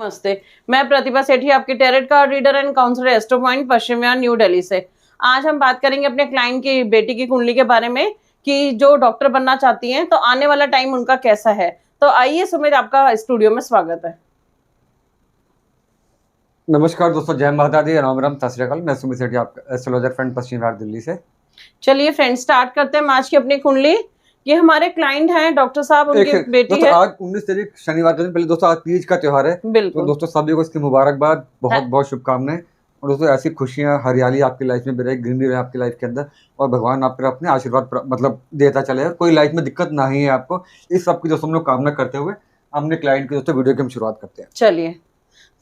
नमस्ते। मैं प्रतिभा सेठी, आपकी tarot card reader and counsellor astro point Paschim Vihar New Delhi से। आज हम बात करेंगे अपने क्लाइंट की बेटी की कुंडली के बारे में कि जो डॉक्टर बनना चाहती हैं तो आने वाला टाइम उनका कैसा है। तो आइए सुमित, आपका स्टूडियो में स्वागत है। नमस्कार दोस्तों, जय माता दी, राम राम, सत श्री अकाल। मैं सुमित सेठी, आपका एस्ट्रोलॉजर फ्रेंड पश्चिम विहार दिल्ली से। चलिए फ्रेंड, स्टार्ट करते हैं आज की अपनी कुंडली। ये हमारे क्लाइंट हैं डॉक्टर साहब, उनकी बेटी दोस्तों, है। आज 19 तारीख शनिवार के दिन, पहले दोस्तों आज तीज का त्योहार है। तो दोस्तों सभी को इसकी मुबारकबाद, बहुत बहुत शुभकामनाएं। और दोस्तों ऐसी खुशियां, हरियाली आपकी लाइफ में रहे, ग्रीनरी रहे आपकी लाइफ के अंदर, और भगवान आप पर अपने आशीर्वाद मतलब देता चले, कोई लाइफ में दिक्कत नहीं है आपको। इस सब की दोस्तों हम लोग कामना करते हुए हमने क्लाइंट की दोस्तों वीडियो की हम शुरुआत करते हैं। चलिए,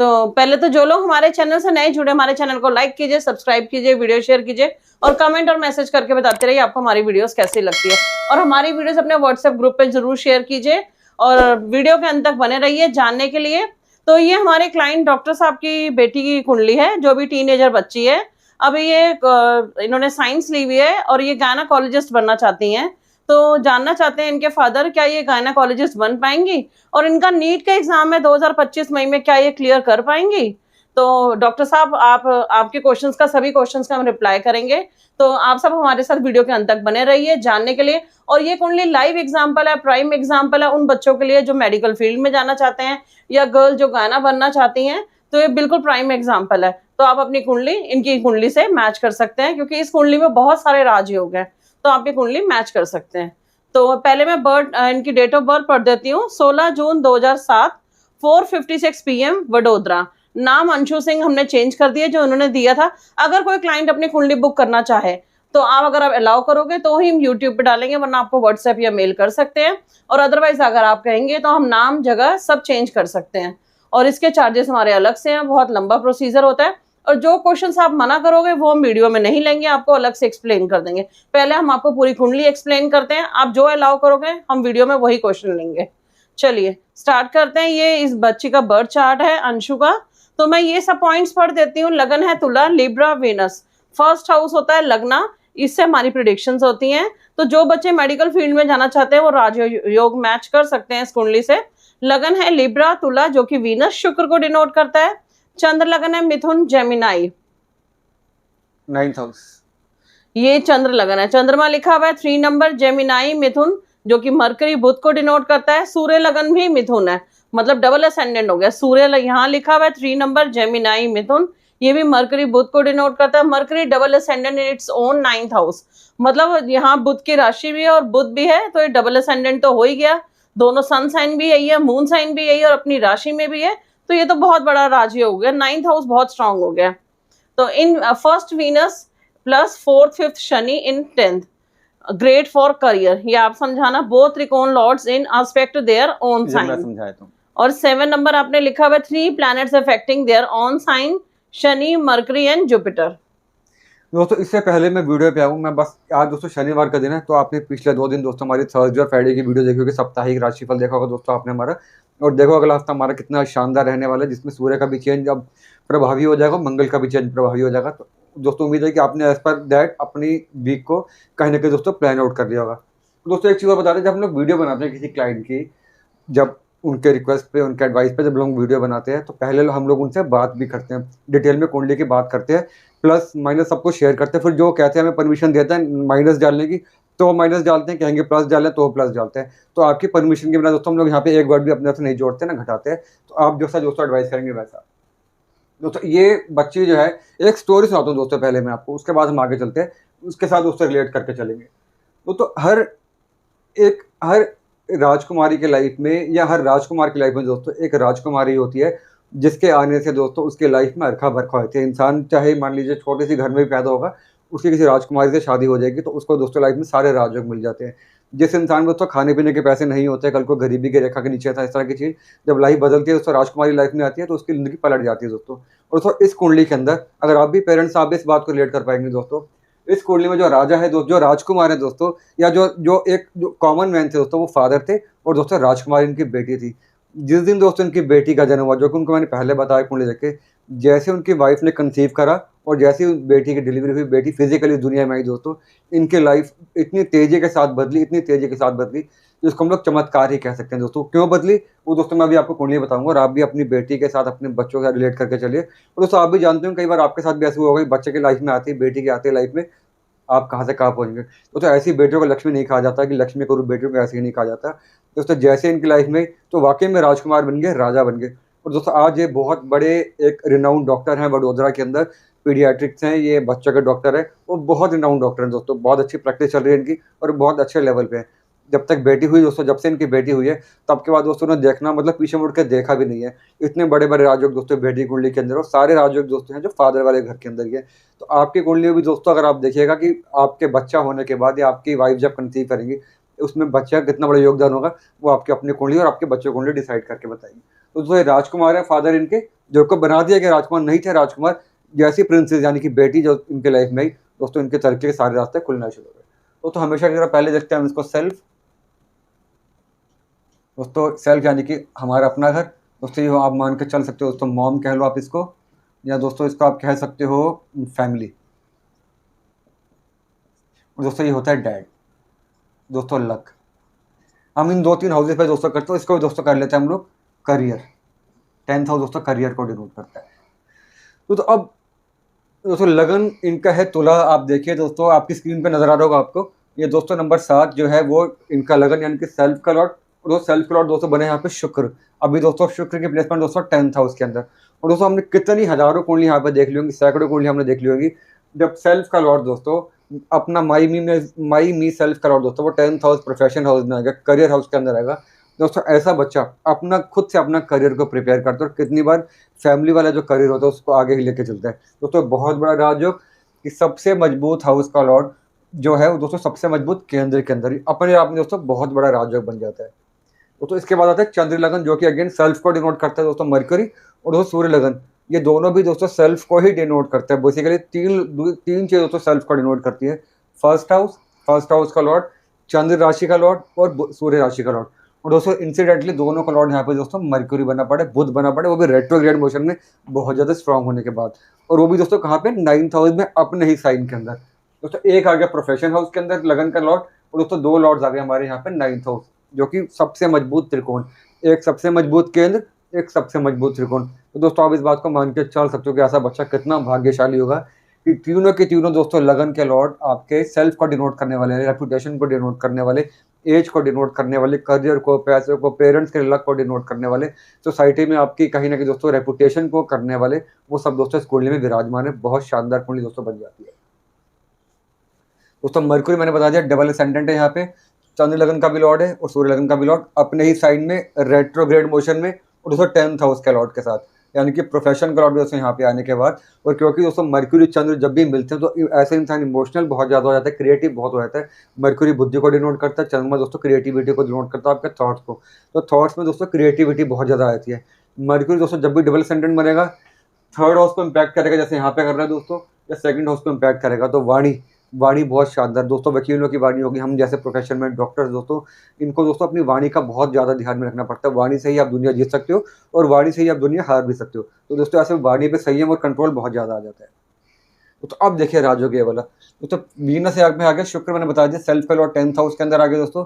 तो पहले तो जो लोग हमारे चैनल से नए जुड़े, हमारे चैनल को लाइक कीजिए, सब्सक्राइब कीजिए, वीडियो शेयर कीजिए और कमेंट और मैसेज करके बताते रहिए आपको हमारी वीडियोस कैसी लगती है। और हमारी वीडियोस अपने व्हाट्सएप ग्रुप पे जरूर शेयर कीजिए और वीडियो के अंत तक बने रहिए जानने के लिए। तो ये हमारे क्लाइंट डॉक्टर साहब की बेटी की कुंडली है, जो भी टीनेजर बच्ची है। अभी ये इन्होंने साइंस ली हुई है और ये गायनेकोलॉजिस्ट बनना चाहती हैं। तो जानना चाहते हैं इनके फादर क्या ये गायनेकोलॉजिस्ट बन पाएंगी और इनका नीट का एग्जाम है 2025 मई में, क्या ये क्लियर कर पाएंगी। तो डॉक्टर साहब, आपके क्वेश्चंस का, सभी क्वेश्चंस का हम रिप्लाई करेंगे। तो आप सब हमारे साथ वीडियो के अंत तक बने रहिए जानने के लिए। और ये कुंडली लाइव एग्जाम्पल है, प्राइम एग्जाम्पल है उन बच्चों के लिए जो मेडिकल फील्ड में जाना चाहते हैं या गर्ल जो गाना बनना चाहती हैं। तो ये बिल्कुल प्राइम एग्जाम्पल है। तो आप अपनी कुंडली इनकी कुंडली से मैच कर सकते हैं, क्योंकि इस कुंडली में बहुत सारे राजयोग हैं, तो आप ये कुंडली मैच कर सकते हैं। तो पहले मैं इनकी डेट ऑफ बर्थ पढ़ देती हूँ। 16 जून 2007, 4:56 PM, वडोदरा। नाम अंशु सिंह हमने चेंज कर दिया, जो उन्होंने दिया था। अगर कोई क्लाइंट अपनी कुंडली बुक करना चाहे तो अगर आप अलाउ करोगे तो ही हम यूट्यूब पे डालेंगे, वरना आपको व्हाट्सएप या मेल कर सकते हैं। और अदरवाइज अगर आप कहेंगे तो हम नाम, जगह सब चेंज कर सकते हैं। और इसके चार्जेस हमारे अलग से हैं, बहुत लंबा प्रोसीजर होता है। और जो क्वेश्चंस आप मना करोगे वो हम वीडियो में नहीं लेंगे, आपको अलग से एक्सप्लेन कर देंगे। पहले हम आपको पूरी कुंडली एक्सप्लेन करते हैं, आप जो अलाउ करोगे हम वीडियो में वही क्वेश्चन लेंगे। चलिए स्टार्ट करते हैं। ये इस बच्ची का बर्थ चार्ट है, अंशु का। तो मैं ये सब पॉइंट्स पढ़ देती हूँ। लगन है तुला, लिब्रा, वेनस। फर्स्ट हाउस होता है लगना, इससे हमारी प्रिडिक्शंस होती हैं। तो जो बच्चे मेडिकल फील्ड में जाना चाहते हैं वो राजयोग मैच कर सकते हैं इस कुंडली से। लगन है लिब्रा, तुला, जो कि वीनस शुक्र को डिनोट करता है। चंद्र लगन है मिथुन, जेमिनाई, 9th हाउस। ये चंद्र लगन है। चंद्रमा लिखा हुआ है 3 नंबर, जेमिनाई, मिथुन, जो कि मरकरी बुध को डिनोट करता है। सूर्य लगन भी मिथुन है, मतलब डबल असेंडेंट हो गया। सूर्य यहाँ लिखा हुआ है 3 नंबर, जेमिनाई, मिथुन, ये भी मरकरी बुध को डिनोट करता है। Mercury double ascendant in its own 9th house, मतलब यहाँ बुध की राशि भी है और बुध भी है, तो ये डबल असेंडेंट तो हो ही गया। दोनों सन साइन भी यही है, मून साइन भी यही है और अपनी राशि में भी है। तो ये तो बहुत बड़ा राजयोग हो गया, 9th हाउस बहुत स्ट्रांग हो गया। तो in first Venus plus 4th 5th Shani in 10th, great for career. ये आप समझाना, बोथ त्रिकोण lords in aspect their own sign. और 7 नंबर आपने लिखा हुआ 3 planets affecting their own sign, Shani, Mercury and Jupiter. दोस्तों इससे पहले मैं वीडियो पे आऊँ, मैं बस आज दोस्तों शनिवार का दिन है, तो आपने पिछले 2 दिन दोस्तों हमारी थर्सडे और फ्राइडे की वीडियो देखी होगी, साप्ताहिक राशिफल देखा होगा दोस्तों आपने हमारा। और देखो अगला हफ्ता हमारा कितना शानदार रहने वाला है, जिसमें सूर्य का भी चेंज अब प्रभावी हो जाएगा, मंगल का भी चेंज प्रभावी हो जाएगा। तो दोस्तों उम्मीद है कि आपने एज पर दैट अपनी वीक को कहीं ना कहीं दोस्तों प्लान आउट कर लिया होगा। तो दोस्तों एक चीज़ और बता दें, जब हम लोग वीडियो बनाते हैं किसी क्लाइंट की, जब उनके रिक्वेस्ट पे, उनके एडवाइस पे जब लोग वीडियो बनाते हैं, तो पहले हम लोग उनसे बात भी करते हैं, डिटेल में कुंडली की बात करते हैं, प्लस माइनस सबको शेयर करते हैं। फिर जो कहते हैं हमें परमिशन देते हैं माइनस डालने की, तो माइनस डालते हैं, कहेंगे प्लस डालें तो प्लस डालते हैं। तो आपकी परमिशन के बिना दोस्तों हम लोग यहाँ पे एक वर्ड भी अपने से नहीं जोड़ते ना घटाते हैं। तो आप जैसा दोस्तों एडवाइस करेंगे वैसा। दोस्तों ये बच्ची जो है, एक स्टोरी सुनाता हूँ दोस्तों पहले मैं आपको, उसके बाद हम आगे चलते हैं, उसके साथ दोस्तों रिलेट करके चलेंगे। दोस्तों हर राजकुमारी के लाइफ में, या हर राजकुमार की लाइफ में दोस्तों एक राजकुमारी होती है, जिसके आने से दोस्तों उसके लाइफ में अरखा बरखा होती है। इंसान चाहे मान लीजिए छोटे सी घर में भी पैदा होगा, उसकी किसी राजकुमारी से शादी हो जाएगी तो उसको दोस्तों लाइफ में सारे राजयोग मिल जाते हैं। जिस इंसान में दोस्तों खाने पीने के पैसे नहीं होते, कल को गरीबी की रेखा के नीचे था, इस तरह की चीज़ जब लाइफ बदलती है दोस्तों, राजकुमारी लाइफ में आती है तो उसकी ज़िंदगी पलट जाती है दोस्तों। और दोस्तों इस कुंडली के अंदर अगर आप भी पेरेंट्स, आप भी इस बात को रिलेट कर पाएंगे दोस्तों। इस कुंडली में जो राजा है दोस्तों, जो राजकुमार है दोस्तों, या जो कॉमन मैन थे दोस्तों, वो फादर थे, और दोस्तों राजकुमारी इनकी बेटी थी। जिस दिन दोस्तों इनकी बेटी का जन्म हुआ, जो कि उनको मैंने पहले बताया कुंडली देख के, जैसे उनकी वाइफ ने कंसीव करा और जैसे बेटी की डिलीवरी हुई, बेटी फिजिकली दुनिया में आई दोस्तों, इनकी लाइफ इतनी तेज़ी के साथ बदली, इतनी तेज़ी के साथ बदली जिसको हम लोग चमत्कार ही कह सकते हैं दोस्तों। क्यों बदली वो दोस्तों मैं अभी आपको कुंडली बताऊंगा, और आप भी अपनी बेटी के साथ अपने बच्चों के साथ रिलेट करके चलिए। और दोस्तों आप भी जानते हो कई बार आपके साथ भी ऐसा हुआ होगा कि बच्चे की लाइफ में आती है, बेटी की आती है लाइफ में, आप कहाँ से कहाँ पहुँच गए। तो ऐसी बेटियों को लक्ष्मी नहीं कहा जाता कि लक्ष्मी को बेटियों को ऐसे ही नहीं कहा जाता। दोस्तों जैसे इनकी लाइफ में तो वाकई में राजकुमार बन गए, राजा बन गए। और दोस्तों आज ये बहुत बड़े एक रिनाउंड डॉक्टर हैं वडोदरा के अंदर, पीडियाट्रिक्स हैं, ये बच्चों के डॉक्टर है, वो बहुत रिनाउंड डॉक्टर हैं दोस्तों। बहुत अच्छी प्रैक्टिस चल रही है इनकी और बहुत अच्छे लेवल पे है। जब तक बेटी हुई दोस्तों, जब से इनकी बेटी हुई है तब के बाद दोस्तों ने देखना मतलब पीछे मुड़ के देखा भी नहीं है। इतने बड़े बड़े राजयोग दोस्तों बेटी कुंडली के अंदर, और सारे राजयोग दोस्तों हैं जो फादर वाले घर के अंदर ही है। तो आपकी कुंडली में भी दोस्तों अगर आप देखिएगा कि आपके बच्चा होने के बाद या आपकी वाइफ जब कंसीव करेंगी उसमें बच्चे का कितना बड़ा योगदान होगा, वो आपकी अपनी कुंडली और आपके बच्चे कुंडली डिसाइड करके बताएगी। तो दोस्तों ये राजकुमार है फादर इनके, जो को बना दिया गया राजकुमार नहीं थे, राजकुमार जैसी प्रिंसेस यानी कि बेटी जो इनके लाइफ में आई दोस्तों, इनके तरक्की के सारे रास्ते खुलना शुरू हो गए। तो हमेशा की तरह पहले देखते हैं हम इसको सेल्फ। दोस्तों सेल्फ यानी कि हमारा अपना घर दोस्तों, ये आप मान के चल सकते हो दोस्तों, मॉम कह लो आप इसको, या दोस्तों इसको आप कह सकते हो फैमिली। और दोस्तों ये होता है डैड। दोस्तों लक, हम इन 2-3 हाउसेज पे दोस्तों करते हो। इसको भी दोस्तों कर लेते हैं हम लोग करियर। 10th हाउस दोस्तों करियर को डिनोट करता है। तो अब दोस्तों लगन इनका है तुला। आप देखिए दोस्तों आपकी स्क्रीन पे नजर आ रहा होगा आपको, ये दोस्तों नंबर 7 जो है वो इनका लगन यानी कि सेल्फ का लॉर्ड। और दोस्तों सेल्फ का लॉर्ड दोस्तों बने यहाँ पे शुक्र। अभी दोस्तों शुक्र की प्लेसमेंट दोस्तों 10th हाउस के अंदर। और दोस्तों हमने कितनी हजारों कुंडली यहाँ पे देख ली होंगी, सैकड़ों कुंडली हमने देख ली होगी। जब सेल्फ का लॉर्ड दोस्तों अपना माई मी सेल्फ का लॉर्ड दोस्तों वो 10th हाउस प्रोफेशन हाउस में आएगा, करियर हाउस के अंदर आएगा दोस्तों। ऐसा बच्चा अपना खुद से अपना करियर को प्रिपेयर करता है, और कितनी बार फैमिली वाला जो करियर होता है उसको आगे ही लेके चलता है दोस्तों। बहुत बड़ा राजयोग कि सबसे मजबूत हाउस का लॉर्ड जो है वो दोस्तों सबसे मजबूत केंद्र के अंदर ही अपने आप में दोस्तों बहुत बड़ा राजयोग बन जाता है दोस्तों। इसके बाद आता है चंद्र लगन, जो कि अगेन सेल्फ को डिनोट करता है दोस्तों, मरकरी। और दोस्तों सूर्य लगन, ये दोनों भी दोस्तों सेल्फ को ही डिनोट करते हैं। बेसिकली तीन चीज दोस्तों सेल्फ को डिनोट करती है। फर्स्ट हाउस का लॉर्ड, चंद्र राशि का लॉर्ड और सूर्य राशि का लॉर्ड। और दोस्तों इंसिडेंटली दोनों का लॉर्ड यहाँ पे दोस्तों मरक्यूरी बना पड़े, बुध बना पड़े, वो भी रेट्रोग्रेड मोशन में बहुत ज्यादा स्ट्रांग होने के बाद। और वो भी दोस्तों कहाँ पे 9th हाउस में अपने ही साइन के अंदर दोस्तों। एक आ गया प्रोफेशन हाउस के अंदर लगन का लॉर्ड, और दोस्तों 2 लॉर्ड्स आ गए हमारे यहाँ पे 9th हाउस, जो कि सबसे मजबूत त्रिकोण, एक सबसे मजबूत केंद्र, एक सबसे मजबूत त्रिकोण। तो दोस्तों आप इस बात को मान के चल सकते हो कि ऐसा बच्चा कितना भाग्यशाली होगा कि तीनों के तीनों दोस्तों लगन के लॉर्ड आपके सेल्फ को डिनोट करने वाले, रेपुटेशन को डिनोट करने वाले, एज को डिनोट करने वाले, करियर को, पैसे को, पेरेंट्स के लक को डिनोट करने वाले, सोसाइटी में आपकी कहीं ना कहीं दोस्तों रेपुटेशन को करने वाले, वो सब दोस्तों इस कुंडली में विराजमान है। बहुत शानदार कुंडली दोस्तों बन जाती है दोस्तों। मरकुरी मैंने बता दिया डबल असेंडेंट है यहाँ पे, चंद्र लगन का भी लॉर्ड है और सूर्य लगन का भी लॉर्ड अपने ही साइड में रेट्रोग्रेड मोशन में, और दोस्तों 10th हाउस के लॉर्ड के साथ, यानी कि प्रोफेशन का लॉर्ड दोस्तों यहाँ पे आने के बाद। और क्योंकि दोस्तों मरक्यूरी चंद्र जब भी मिलते हैं तो ऐसे इंसान इमोशनल बहुत ज़्यादा हो जाता है, क्रिएटिव बहुत हो जाता है। मरक्यूरी बुद्धि को डिनोट करता है, चंद्रमा दोस्तों क्रिएटिविटी को डिनोट करता है, आपके थॉट्स को। तो थॉट्स में दोस्तों क्रिएटिविटी बहुत ज़्यादा आती है। मरक्यूरी दोस्तों जब भी डबल असेंडेंट बनेगा 3rd हाउस को इम्पैक्ट करेगा, जैसे यहाँ पे कर रहा है दोस्तों, या 2nd हाउस को इम्पैक्ट करेगा। तो वाणी बहुत शानदार दोस्तों, वकीलों की वाणी होगी, हम जैसे प्रोफेशन में डॉक्टर्स दोस्तों, इनको दोस्तों अपनी वाणी का बहुत ज़्यादा ध्यान में रखना पड़ता है। वाणी से ही आप दुनिया जीत सकते हो और वाणी से ही आप दुनिया हार भी सकते हो। तो दोस्तों ऐसे वाणी पे संयम और कंट्रोल बहुत ज़्यादा आ जाता है। तो अब देखिए राजयोग ये वाला दोस्तों, वीनस से में आ गया, शुक्र मैंने बता दिया सेल्फ का लॉर्ड 10th हाउस के अंदर आ गया दोस्तों।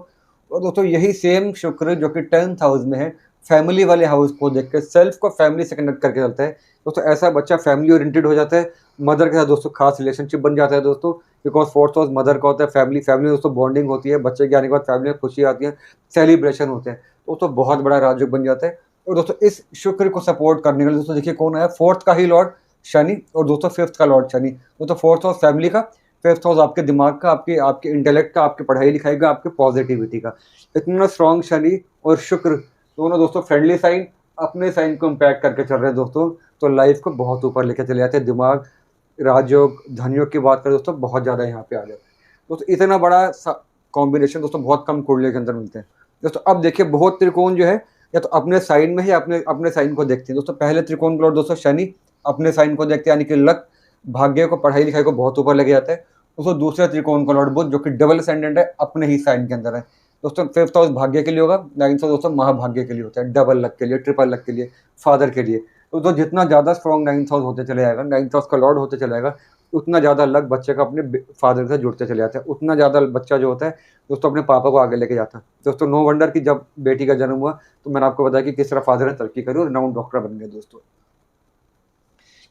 और दोस्तों यही सेम शुक्र जो कि 10th हाउस में है, फैमिली वाले हाउस को देख के सेल्फ को फैमिली से कनेक्ट करके चलता है दोस्तों। ऐसा बच्चा फैमिली ओरिएंटेड हो जाता है, मदर के साथ दोस्तों खास रिलेशनशिप बन जाता है दोस्तों, बिकॉज 4th हाउस मदर का होता है। फैमिली दोस्तों बॉन्डिंग होती है, बच्चे के आने के बाद फैमिली में खुशी आती है, सेलिब्रेशन होते हैं, तो बहुत बड़ा राजयोग बन जाता है। और दोस्तों इस शुक्र को सपोर्ट करने के लिए दोस्तों देखिए कौन आया, 4th का ही लॉर्ड शनि, और दोस्तों 5th का लॉर्ड शनि। दोस्तों 4th हाउस फैमिली का, 5th हाउस आपके दिमाग का, आपके इंटेलेक्ट का, आपके पढ़ाई लिखाई का, आपके पॉजिटिविटी का। इतना स्ट्रॉन्ग शनि और शुक्र दोनों दोस्तों फ्रेंडली साइन, अपने साइन को इम्पैक्ट करके चल रहे हैं दोस्तों, तो लाइफ को बहुत ऊपर लेके चले जाते हैं। दिमाग, राजयोग, धनयोग की बात करें दोस्तों बहुत ज़्यादा यहाँ पे आ जाता है दोस्तों। इतना बड़ा कॉम्बिनेशन दोस्तों बहुत कम कुंडली के अंदर मिलते हैं दोस्तों। अब देखिए बहुत त्रिकोण जो है या तो अपने साइन में ही अपने साइन को देखते हैं दोस्तों। पहले त्रिकोण लॉर्ड दोस्तों शनि अपने साइन को देखते हैं, यानी कि लक, भाग्य को, पढ़ाई लिखाई को बहुत ऊपर लेके जाता है दोस्तों। दूसरे त्रिकोण का लॉर्ड बुध जो कि डबल असेंडेंट है, अपने ही साइन के अंदर है दोस्तों। 5th हाउस भाग्य के लिए होगा, 9th हाउस दोस्तों महाभाग्य के लिए होता है, डबल लक के लिए, ट्रिपल लक के लिए, फादर के लिए। तो जितना ज़्यादा स्ट्रॉन्ग 9th हाउस होते चले जाएगा, 9th हाउस का लॉर्ड होते चले जाएगा, उतना ज़्यादा लक बच्चे का अपने फादर से जुड़ते चले जाते हैं, उतना ज़्यादा बच्चा जो होता है दोस्तों अपने पापा को आगे लेके जाता है। दोस्तों नो वंडर कि जब बेटी का जन्म हुआ तो मैंने आपको बताया कि किस तरह फादर ने तरक्की करी और रिनाउंड डॉक्टर बन गए।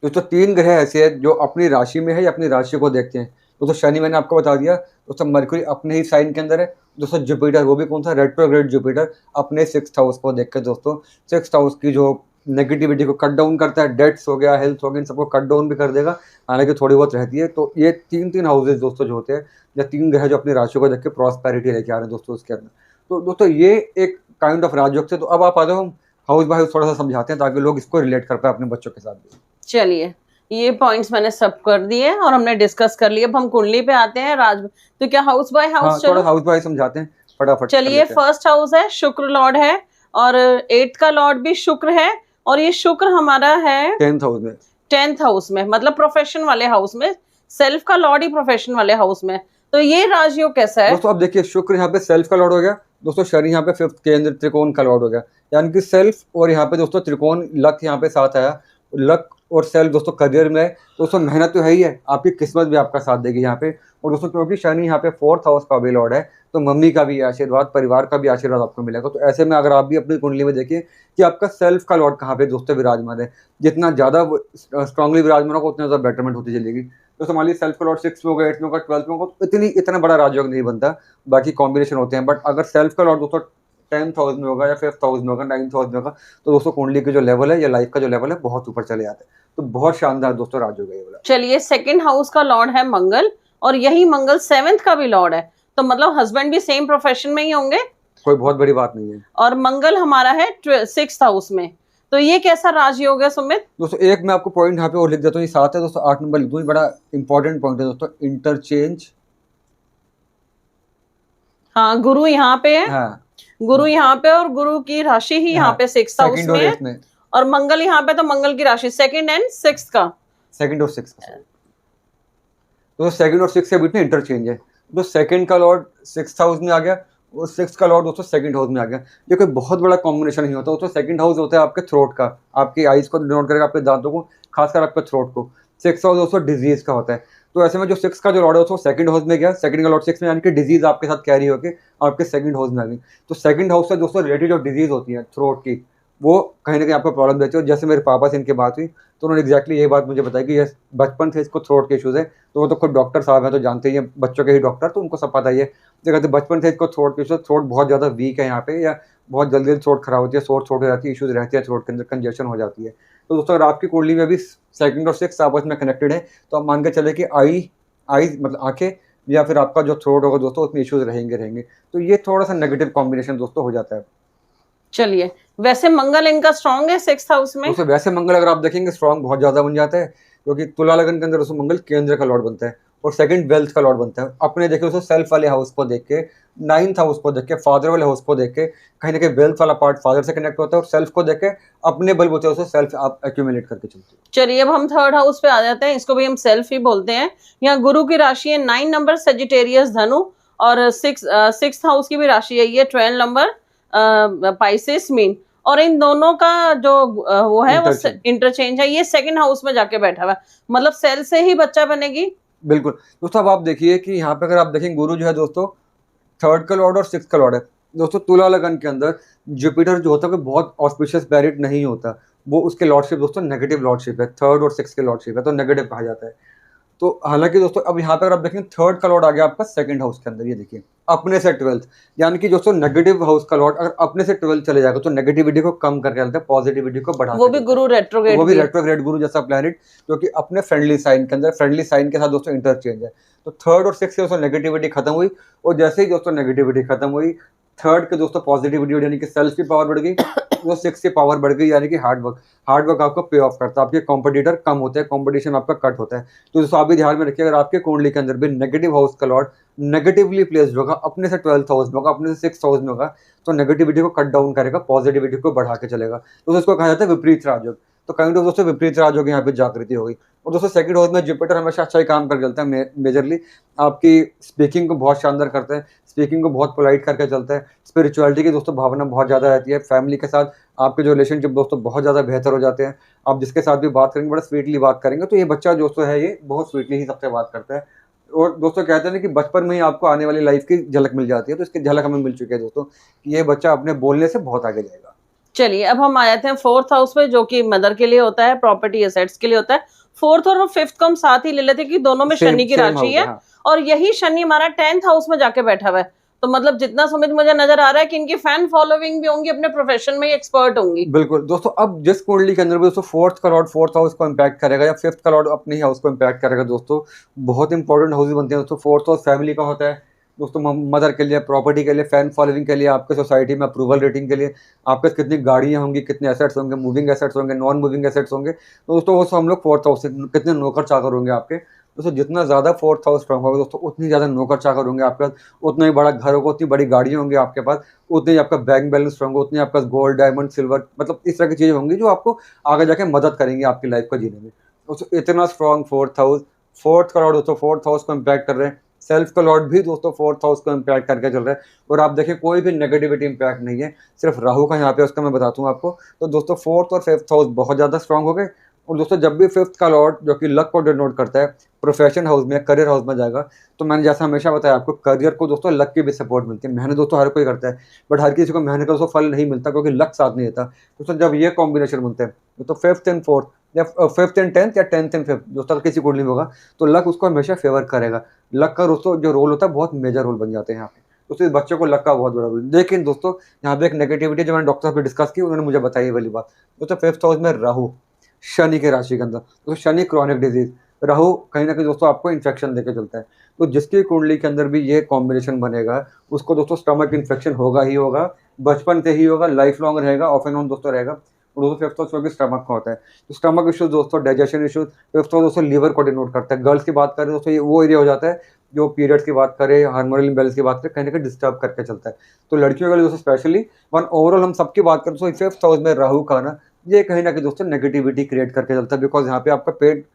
दोस्तों 3 ग्रह ऐसे हैं जो अपनी राशि में है या अपनी राशि को देखते हैं। दोस्तों शनि मैंने आपको बता दिया, दोस्तों मरकुरी अपने ही साइन के अंदर है। दोस्तों जुपिटर, वो भी कौन सा, रेट्रोग्रेड जुपिटर अपने 6th हाउस को देख के दोस्तों 6th हाउस की जो नेगेटिविटी को कट डाउन करता है, डेट्स हो गया, हेल्थ हो गया, इन सबको कट डाउन भी कर देगा, हालांकि थोड़ी बहुत रहती है। तो ये 3 हाउसेज दोस्तों जो होते हैं या 3 ग्रह जो अपनी राशि को देख के प्रॉस्पेरिटी लेके आ रहे हैं दोस्तों उसके अंदर। तो दोस्तों ये एक काइंड ऑफ राजयोग से। तो अब आप आ जाओ, हम हाउस बाय हाउस थोड़ा सा समझाते हैं ताकि लोग इसको रिलेट कर पाए अपने बच्चों के साथ भी। चलिए, ये पॉइंट्स मैंने सब कर दिए और हमने डिस्कस कर लिए। अब हम कुंडली पे आते हैं राज। तो क्या हाउस बाय हाउस? हाँ, थोड़ा हाउस बाय समझाते हैं फटाफट। चलिए, फर्स्ट हाउस है, शुक्र लॉर्ड है और 8th का लॉर्ड भी शुक्र है और ये शुक्र हमारा है 10th हाउस में। 10th हाउस में, मतलब प्रोफेशन वाले हाउस में। सेल्फ का लॉर्ड ही प्रोफेशन वाले हाउस में। तो ये राजयोग कैसा है दोस्तों? अब देखिए, शुक्र यहाँ पे सेल्फ का लॉर्ड हो गया दोस्तों, शनि यहाँ पे 5th केंद्र त्रिकोण का लॉर्ड हो गया, यानी कि सेल्फ और यहाँ पे दोस्तों त्रिकोण, लक यहाँ पे साथ आया। लक और सेल्फ दोस्तों करियर में दोस्तों मेहनत तो है ही है, आपकी किस्मत भी आपका साथ देगी यहाँ पे। और दोस्तों क्योंकि शनि यहाँ पे 4th हाउस का भी लॉर्ड है तो मम्मी का भी आशीर्वाद, परिवार का भी आशीर्वाद आपको मिलेगा। तो ऐसे में अगर आप भी अपनी कुंडली में देखिए कि आपका सेल्फ का लॉर्ड कहाँ पे दोस्तों विराजमान है, जितना ज़्यादा स्ट्रांगली विराजमान होगा उतना ज़्यादा बेटरमेंट होती चलेगी। तो मान लीजिए सेल्फ का लॉर्ड 6 में होगा, 8 में होगा, 12 में होगा, तो इतना बड़ा राजयोग नहीं बनता, बाकी कॉम्बिनेशन होते हैं। बट अगर सेल्फ का लॉर्ड दोस्तों 10th हाउस में होगा या 5th हाउस में होगा, 9th हाउस में होगा, तो दोस्तों कुंडली के जो लेवल है या लाइफ का जो लेवल है बहुत ऊपर चले जाते हैं। तो बहुत शानदार दोस्तों राजयोग है ये वाला। चलिए, 2nd हाउस का लॉर्ड है मंगल और यही मंगल 7th का भी लॉर्ड है। तो मतलब हस्बैंड भी सेम प्रोफेशन में ही होंगे, कोई बहुत बड़ी बात नहीं है। और मंगल हमारा है 6th हाउस में। तो ये कैसा राजयोग है सुमित? दोस्तों एक मैं आपको पॉइंट यहाँ पे और लिख देता हूँ, ये 7 है दोस्तों, 8 नंबर लिख दूँ, ये बड़ा इंपॉर्टेंट पॉइंट है दोस्तों, इंटरचेंज। हाँ, गुरु यहाँ पे है। हाँ, गुरु यहाँ पे और गुरु की राशि ही यहाँ पे 6th हाउस सेकंड और में 8th में, है और मंगल यहाँ पे, तो मंगल की राशि 2nd एंड 6th का, 2nd और 6th का। तो 2nd और 6th के बीच में इंटरचेंज है। तो 2nd का लॉर्ड 6th हाउस में आ गया और 6th का लॉर्ड दोस्तों 2nd हाउस में आ गया। ये कोई बहुत बड़ा कॉम्बिनेशन नहीं होता। दोस्तों 2nd हाउस होता है आपके थ्रोट का, आपकी आईज को डिनोट करेगा, आपके दांतों को, खासकर आपके थ्रोट को। 6th हाउस दोस्तों डिजीज का होता है। तो ऐसे में जो 6th का जो लॉर्ड है वो 2nd हाउस में गया, 2nd का लॉर्ड 6th में, यानी कि डिजीज आपके साथ कैरी होकर आपके 2nd हाउस में आ गई। तो 2nd हाउस से दोस्तों रिलेटेड जो डिजीज होती है थ्रोट की, वो कहीं ना कहीं आपको प्रॉब्लम देती है। और जैसे मेरे पापा से इनकी बात हुई तो उन्होंने एग्जैक्टली ये बात मुझे बताई कि ये बचपन से इसको थ्रोट के इशूज़ है। तो वो तो खुद डॉक्टर साहब हैं तो जानते ही हैं, बच्चों के ही डॉक्टर, तो उनको सब पता ही है। तो कहते बचपन से इसको थ्रोट के इशूज़, थ्रोट बहुत ज़्यादा वीक है यहाँ पे, या बहुत जल्दी थ्रोट खराब होती है, थ्रोट हो जाती है, इशूज़ रहती है थ्रोट के अंदर, कंजेशन हो जाती है। तो दोस्तों अगर आपकी कुंडली में भी 2nd और 6th आपस में कनेक्टेड है तो आप मान के चले कि आई मतलब आँखें या फिर आपका जो थ्रोट होगा दोस्तों उसमें इश्यूज रहेंगे। तो ये थोड़ा सा नेगेटिव कॉम्बिनेशन दोस्तों हो जाता है। चलिए, वैसे मंगल इनका स्ट्रांग है 6th हाउस में। दोस्तों वैसे मंगल अगर आप देखेंगे स्ट्रांग बहुत ज्यादा बन जाता है, क्योंकि तुला लगन के अंदर दोस्तों मंगल केंद्र का लॉर्ड बनता है और 2nd वेल्थ का लॉर्ड बनता है। अपने देखे दोस्तों सेल्फ वाले हाउस को देख के, 9th हाउस को देख के, फादर वाले हाउस को देख के, कहीं ना कहीं वेल्थ वाला पार्ट फादर से कनेक्ट होता है, और सेल्फ को देख के अपने बलबूते से सेल्फ आप एक्यूमुलेट करके चलते हैं। चलिए, अब हम 3rd हाउस पे आ जाते हैं, इसको भी हम सेल्फ ही बोलते हैं। यहाँ गुरु की राशि है 9 नंबर सेजिटेरियस धनु और 6th हाउस की भी राशि है ये 12 नंबर पाइसेस मीन। और इन दोनों का जो वो है वो इंटरचेंज है, ये 2nd हाउस में जाके बैठा हुआ है, मतलब सेल से ही बच्चा बनेगी। बिल्कुल दोस्तों, अब आप देखिए कि यहाँ पे अगर आप देखेंगे गुरु जो है दोस्तों 3rd का लॉर्ड और 6th का लॉर्ड है। दोस्तों तुला लगन के अंदर जुपिटर जो होता है बहुत ऑस्पिशियस प्लैनेट नहीं होता, वो उसके लॉर्डशिप दोस्तों नेगेटिव लॉर्डशिप है, 3rd और 6th के लॉर्डशिप है, तो नेगेटिव कहा जाता है। तो हालांकि दोस्तों अब यहाँ पे अगर आप देखेंगे 3rd का लॉर्ड आ गया आपका 2nd हाउस के अंदर, ये देखिए अपने से 12th, यानी कि दोस्तों नेगेटिव हाउस का लॉर्ड अगर अपने से 12th चले जाएगा तो नेगेटिविटी को कम करके चलता है, पॉजिटिविटी को बढ़ाता है। वो भी गुरु रेट्रोग्रेड, वो भी रेट्रोग्रेड गुरु जैसा प्लैनेट जो कि अपने फ्रेंडली साइन के अंदर, फ्रेंडली साइन के साथ दोस्तों इंटरचेंज है। तो 3rd और 6th के दोस्तों नेगेटिविटी खत्म हुई, और जैसे ही दोस्तों नेगेटिविटी खत्म हुई 3rd के दोस्तों पॉजिटिविटी यानी कि सेल्फ की पावर बढ़ गई, वो 6th की पावर बढ़ गई, यानी कि हार्ड वर्क आपको पे ऑफ करता है, आपके कॉम्पिटिटर कम होते हैं, कॉम्पिटिशन आपका कट होता है। तो दोस्तों आप भी ध्यान में रखिए, अगर आपके कुंडली के अंदर भी नेगेटिव हाउस का लॉर्ड नेगेटिवली प्लेस्ड होगा, अपने से 12th हाउस में होगा, अपने से 6th हाउस में होगा, तो नेगेटिविटी को कट डाउन करेगा, पॉजिटिविटी को बढ़ा के चलेगा। तो उसको कहा जाता है विपरीत राजयोग। तो काइंड ऑफ दोस्तों विपरीत राजयोग यहाँ पे जागृति हो गई। और दोस्तों 2nd हाउस में जुपिटर हमेशा अच्छा ही काम कर चलता है, मेजरली आपकी स्पीकिंग को बहुत शानदार करता है, स्पीकिंग को बहुत पोलाइट करके चलता है, स्पिरिचुअलिटी की दोस्तों भावना बहुत ज़्यादा रहती है, फैमिली के साथ आपके जो रिलेशनशिप दोस्तों बहुत ज़्यादा बेहतर हो जाते हैं। आप जिसके साथ भी बात करेंगे बड़ा स्वीटली बात करेंगे, तो ये बच्चा दोस्तों है ये बहुत स्वीटली ही सबसे बात करता है। और दोस्तों कहते हैं ना कि बचपन में ही आपको आने वाली लाइफ की झलक मिल जाती है, तो इसकी झलक हमें मिल चुकी है दोस्तों कि ये बच्चा अपने बोलने से बहुत आगे जाएगा। चलिए अब हम आ जाते हैं 4th हाउस पे, जो कि मदर के लिए होता है, प्रॉपर्टी एसेट्स के लिए होता है। 4th और 5th को हम साथ ही ले लेते हैं कि दोनों में शनि की राशि है, हाँ। और यही शनि हमारा 10th हाउस में जाके बैठा हुआ है। तो मतलब जितना समय मुझे नजर आ रहा है कि इनकी फैन फॉलोइंग भी होंगी, अपने प्रोफेशन में एक्सपर्ट होंगी। बिल्कुल दोस्तों, अब जिस कुंडली के अंदर भी दोस्तों 4th का लॉर्ड 4th हाउस को इम्पैक्ट करेगा या 5th का लॉर्ड अपने ही हाउस को इम्पैक्ट करेगा दोस्तों, बहुत इंपॉर्टेंट हाउसेज बनते हैं दोस्तों। 4th हाउस फैमिली का होता है दोस्तों, मदर के लिए, प्रॉपर्टी के लिए, फैन फॉलोइंग के लिए, आपके सोसाइटी में अप्रूवल रेटिंग के लिए, आपके पास कितनी गाड़ियां होंगी, कितने एसेट्स होंगे, मूविंग एसेट्स होंगे, नॉन मूविंग एसेट्स होंगे। तो दोस्तों वो हम लोग 4th हाउस से कितने नौकर चाकर होंगे आपके दोस्तों। जितना ज़्यादा 4th हाउस स्ट्रांग होगा दोस्तों, उतनी ज़्यादा नौकर चाकर होंगे आपके पास, उतना ही बड़ा घर होगा, उतनी बड़ी गाड़ियाँ होंगी आपके पास, उतनी ही आपका बैंक बैलेंस स्ट्रांग होगा, उतनी आपके पास गोल्ड, डायमंड, सिल्वर, मतलब इस तरह की चीज़ें होंगी जो आपको आगे जाके मदद करेंगी आपकी लाइफ को जीने में। दोस्तों इतना स्ट्रॉन्ग 4th हाउस, 4th का लॉर्ड दोस्तों 4th हाउस को इम्पैक्ट कर रहे हैं। सेल्फ का लॉर्ड भी दोस्तों 4th हाउस को इम्पैक्ट करके चल रहा है। और आप देखिए कोई भी नेगेटिविटी इम्पैक्ट नहीं है, सिर्फ राहु का यहाँ पे, उसका मैं बताता हूँ आपको। तो दोस्तों 4th और 5th हाउस बहुत ज़्यादा स्ट्रॉन्ग हो गए। और दोस्तों जब भी 5th का लॉर्ड जो कि लक को डिनोट करता है, प्रोफेशन हाउस में, करियर हाउस में जाएगा, तो मैंने जैसा हमेशा बताया आपको, करियर को दोस्तों लक की भी सपोर्ट मिलती है। मेहनत दोस्तों हर कोई करता है, बट हर किसी को मेहनत का दोस्तों फल नहीं मिलता, क्योंकि लक साथ नहीं देता। दोस्तों जब ये कॉम्बिनेशन बनते हैं तो 5th एंड 4th या 5th एंड 10th या 10th एंड 5th दोस्तों किसी कुंडली में होगा, तो लक उसको हमेशा फेवर करेगा। लक का दोस्तों जो रोल होता है बहुत मेजर रोल बन जाते हैं यहाँ पे। दोस्तों इस बच्चे को लक का बहुत बड़ा रोल। लेकिन दोस्तों यहाँ पे एक नेगेटिविटी जो मैंने डॉक्टर से डिस्कस की, उन्होंने मुझे बताई वाली बात। दोस्तों 5th हाउस में राहु, शनि के राशि के अंदर, तो शनि क्रॉनिक डिजीज, राहु कहीं ना कहीं दोस्तों आपको इन्फेक्शन देके चलता है। तो जिसकी कुंडली के अंदर भी ये कॉम्बिनेशन बनेगा, उसको दोस्तों स्टमक इन्फेक्शन होगा ही होगा, बचपन से ही होगा, लाइफ लॉन्ग रहेगा, ऑफ एंड ऑन दोस्तों रहेगा। और दोस्तों 5th हाउस क्योंकि स्टमक का होता है, तो स्टमक इश्यूज दोस्तों, डाइजेशन इश्यूज, 5th हाउस दोस्तों लीवर को डिनोट करता है। गर्ल्स की बात करें दोस्तों, ये वो एरिया हो जाता है जो पीरियड्स की बात करें, हार्मोनल इम्बैलेंस की बात करें, कहीं ना कहीं डिस्टर्ब करके चलता है। तो लड़कियों के लिए दोस्तों स्पेशली, वन ओवरऑल हम सबकी बात करें तो 5th हाउस में राहु का ना, ये कहीं ना कहीं दोस्तों नेगेटिविटी क्रिएट करके चलता है। बिकॉज यहाँ पे आपका पेट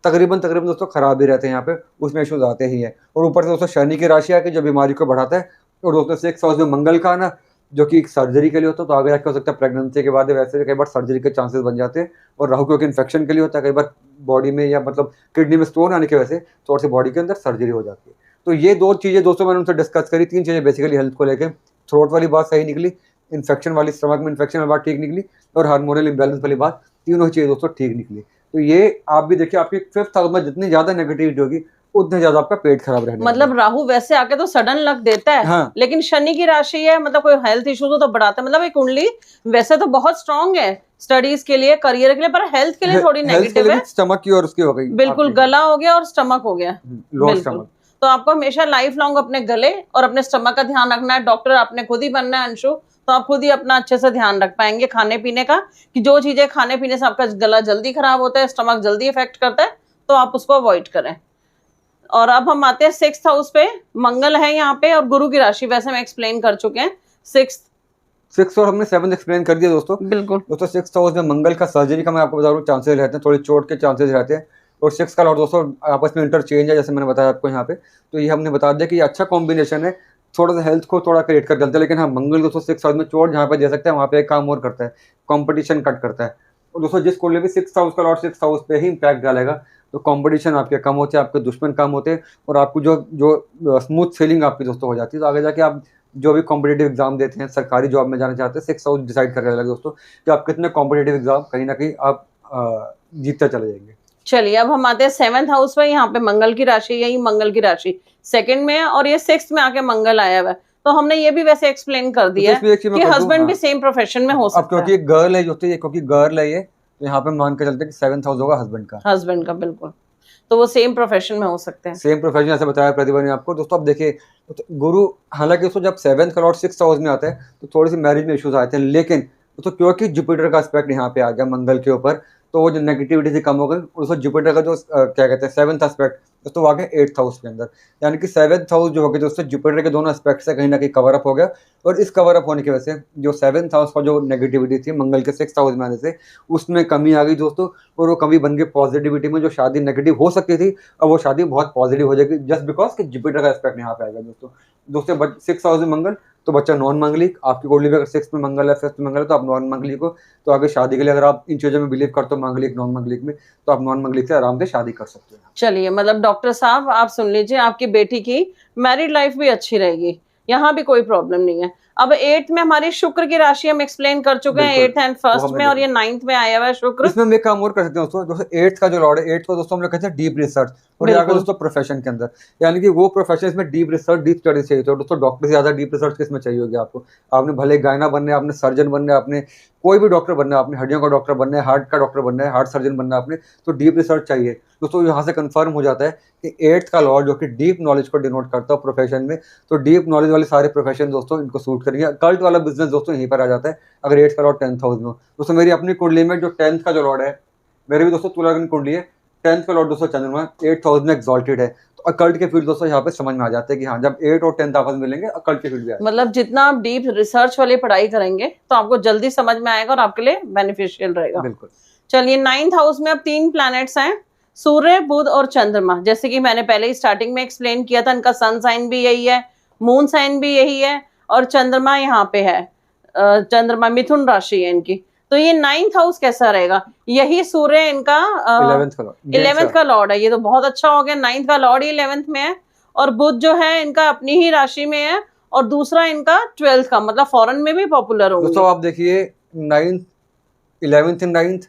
तकरीबन दोस्तों खराब ही रहते हैं, यहाँ पे उसमें इश्यूज आते ही हैं। और ऊपर से दोस्तों शनि की राशि आके जो बीमारी को बढ़ाता है। और दोस्तों 6th हाउस में मंगल का ना, जो कि सर्जरी के लिए होता है, तो आगे जाके हो सकता है प्रेगनेंसी के बाद वैसे भी कई बार सर्जरी के चांसेस बन जाते हैं। और राहु क्योंकि इन्फेक्शन के लिए होता है, कई बार बॉडी में या मतलब किडनी में स्टोन आने की वजह से थोड़ी सी बॉडी के अंदर सर्जरी हो जाती है। तो ये दो चीज़ें दोस्तों मैंने उनसे डिस्कस करी, 3 चीज़ें बेसिकली हेल्थ को लेकर। थ्रोट वाली बात सही निकली, इन्फेक्शन वाली, स्टमक में इन्फेक्शन वाली बात ठीक निकली, और हार्मोनल इम्बैलेंस वाली बात, तीनों चीज़ें दोस्तों ठीक निकली। तो ये आप भी देखिए, आपकी 5th हाउस में जितनी ज़्यादा नेगेटिविटी होगी, उतने ज़्यादा आपका पेट खराब रहने मतलब राहु वैसे आके तो सडन लक देता है, हाँ। लेकिन शनि की राशि है, मतलब कोई हेल्थ इश्यूज हो तो बढ़ाता है। मतलब ये कुंडली वैसे तो बहुत स्ट्रांग है स्टडीज के लिए, करियर के लिए, पर हेल्थ के लिए थोड़ी नेगेटिव है। स्टमक की और उसकी हो गई, बिल्कुल, गला हो गया और स्टमक हो गया। Lower stomach. तो आपको हमेशा लाइफ लॉन्ग अपने गले और अपने स्टमक का ध्यान रखना है। डॉक्टर आपने खुद ही बनना है अंशु, तो आप खुद ही अपना अच्छे से ध्यान रख पाएंगे खाने पीने का, कि जो चीजें खाने पीने से आपका गला जल्दी खराब होता है, स्टमक जल्दी इफेक्ट करता है, तो आप उसको अवॉइड करें। और अब हम आते हैं 6th हाउस पे, मंगल है यहाँ पे और गुरु की राशि वैसे हम एक्सप्लेन कर चुके हैं। 6th और हमने 7th एक्सप्लेन कर दिया दोस्तों। बिल्कुल दोस्तों 6th हाउस में मंगल का सर्जरी का मैं आपको बता रहा हूँ चांसेस रहते हैं, थोड़ी चोट के चांसेस रहते हैं। और 6th का लॉर्ड दोस्तों आपस में इंटरचेंज है, जैसे मैंने बताया आपको यहाँ पे। तो ये हमने बता दिया कि ये अच्छा कॉम्बिनेशन है, थोड़ा सा हेल्थ को थोड़ा क्रिएट कर चलता है। लेकिन हाँ, मंगल दोस्तों 6th हाउस में चोट जहाँ पे दे सकता है, वहाँ पे एक काम और करता है, कॉम्पिटिशन कट करता है। और दोस्तों जिस कुंडली भी 6th हाउस का लॉर्ड 6th हाउस पे ही इम्पैक्ट डालेगा, तो कंपटीशन आपके कम होते हैं, आपके दुश्मन कम होते हैं, और आपको जो स्मूथ सेलिंग आपकी दोस्तों हो जाती है। तो आगे जाके आप जो भी कॉम्पिटेटिव एग्जाम देते हैं, सरकारी जॉब में जाना चाहते हैं, 6th हाउस डिसाइड करने लगे दोस्तों कि आप कितने कॉम्पिटेटिव एग्जाम कहीं ना कहीं आप जीतते चले जाएंगे। चलिए अब हम आते हैं 7th हाउस में। यहाँ पे मंगल की राशि, यही मंगल की राशि 2nd में है और ये 6th में आके मंगल आया हुआ है। तो हमने ये भी वैसे एक्सप्लेन कर दिया है कि हस्बैंड भी सेम प्रोफेशन में हो सकता है। अब क्योंकि गर्ल है क्योंकि गर्ल है ये, तो यहाँ पे मान के चलते हैं कि 7th हाउस होगा हस्बैंड का। बिल्कुल, तो वो सेम प्रोफेशन में हो सकते हैं। सेम प्रोफेशन ऐसे बताया प्रतिभा ने आपको। दोस्तों अब देखिए, तो गुरु हालांकि दोस्तों जब 7th का लॉर्ड 6th हाउस में आता है तो थोड़ी सी मैरिज में इश्यूज आते हैं। लेकिन दोस्तों क्योंकि जुपिटर का एस्पेक्ट यहाँ पे आ गया मंगल के ऊपर, तो वो जो नेगेटिविटी थी कम हो गई। उसको जुपिटर का जो क्या कहते हैं 7th एस्पेक्ट दोस्तों वो आ गया 8th हाउस के अंदर, यानी कि 7th हाउस जो हो गया दोस्तों जुपिटर के दोनों एस्पेक्ट से कहीं ना कहीं कवर अप हो गया। और इस कवर अप होने की वजह से जो 7th हाउस का जो नेगेटिविटी थी मंगल के 6th हाउस में आने से, उसमें कमी आ गई दोस्तों। और वो कमी बन गई पॉजिटिविटी में। जो शादी नेगेटिव हो सकती थी, अब वो शादी बहुत पॉजिटिव हो जाएगी, जस्ट बिकॉज कि जुपिटर का एस्पेक्ट यहाँ पे आएगा दोस्तों। 6th हाउस में मंगल, तो बच्चा नॉन मंगलिक, आपकी कुंडली में अगर 6 में मंगल है, 5th में मंगल है, तो आप नॉन मंगलिक हो। तो आगे शादी के लिए अगर आप इन चीज़ों में बिलीव करते हो, मंगलिक नॉन मंगलिक में, तो आप नॉन मंगलिक से आराम से शादी कर सकते हो। चलिए, मतलब डॉक्टर साहब आप सुन लीजिए, आपकी बेटी की मैरिड लाइफ भी अच्छी रहेगी, यहाँ भी कोई प्रॉब्लम नहीं है। अब 8th में हमारी शुक्र की राशि हम एक्सप्लेन कर चुके हैं, 8th एंड 1st में, और ये 9th में आया हुआ है शुक्र। इसमें हम एक काम और कर सकते हैं दोस्तों 8th का जो लॉर्ड है, 8th को दोस्तों हम लोग कहते हैं डीप रिसर्च, और ये आगे दोस्तों प्रोफेशन के अंदर, यानी कि वो प्रोफेशन इसमें डीप रिसर्च, डीप स्टडी चाहिए। तो दोस्तों डॉक्टर से ज्यादा डीप रिसर्च किसमें चाहिए होगी आपको? आपने भले गायना बनना है, आपने सर्जन बनना है, आपने कोई भी डॉक्टर बनना है, आपने हड्डियों का डॉक्टर बनना है, हार्ट का डॉक्टर बनना है, हार्ट सर्जन बनना है आपने, तो डीप रिसर्च चाहिए दोस्तों। यहाँ से कंफर्म हो जाता है कि 8th का लॉर्ड जो कि डीप नॉलेज को डिनोट करता है प्रोफेशन में, तो डीप नॉलेज वाले सारे प्रोफेशन दोस्तों इनको सूट करेंगे। कल्ट वाला बिजनेस दोस्तों यहीं पर आ जाता है अगर 8th का लॉर्ड 10th हाउस में हो। दोस्तों मेरी अपनी कुंडली में जो 10th का जो लॉर्ड है, मेरे भी दोस्तों तुला की कुंडली है, 10th का लॉर्ड दोस्तों चंद्रमा 8th हाउस में एक्सॉल्टेड है। तो अकल्ट के फील्ड दोस्तों यहाँ पे समझ में आ जाते हैं कि हाँ, जब 8 और 10th आपस में मिलेंगे, अकल्ट के फील्ड भी आएगा। मतलब जितना आप डीप रिसर्च वाली पढ़ाई करेंगे तो आपको जल्दी समझ में आएगा और आपके लिए बेनिफिशियल रहेगा। बिल्कुल। चलिए, 9th हाउस में अब 3 प्लैनेट्स हैं, सूर्य, बुध और चंद्रमा। जैसे कि मैंने पहले ही स्टार्टिंग में एक्सप्लेन किया था, इनका सन साइन भी यही है, मून साइन भी यही है, और चंद्रमा यहाँ पे है, चंद्रमा मिथुन राशि है इनकी। तो ये 9th हाउस कैसा रहेगा? यही सूर्य इनका 11th का लॉर्ड है, ये तो बहुत अच्छा हो गया। 9th का लॉर्ड ही 11th में है, और बुध जो है इनका अपनी ही राशि में है, और दूसरा इनका 12th का, मतलब फॉरेन में भी पॉपुलर होंगे। दोस्तों आप देखिए 9th 11th इन 9th,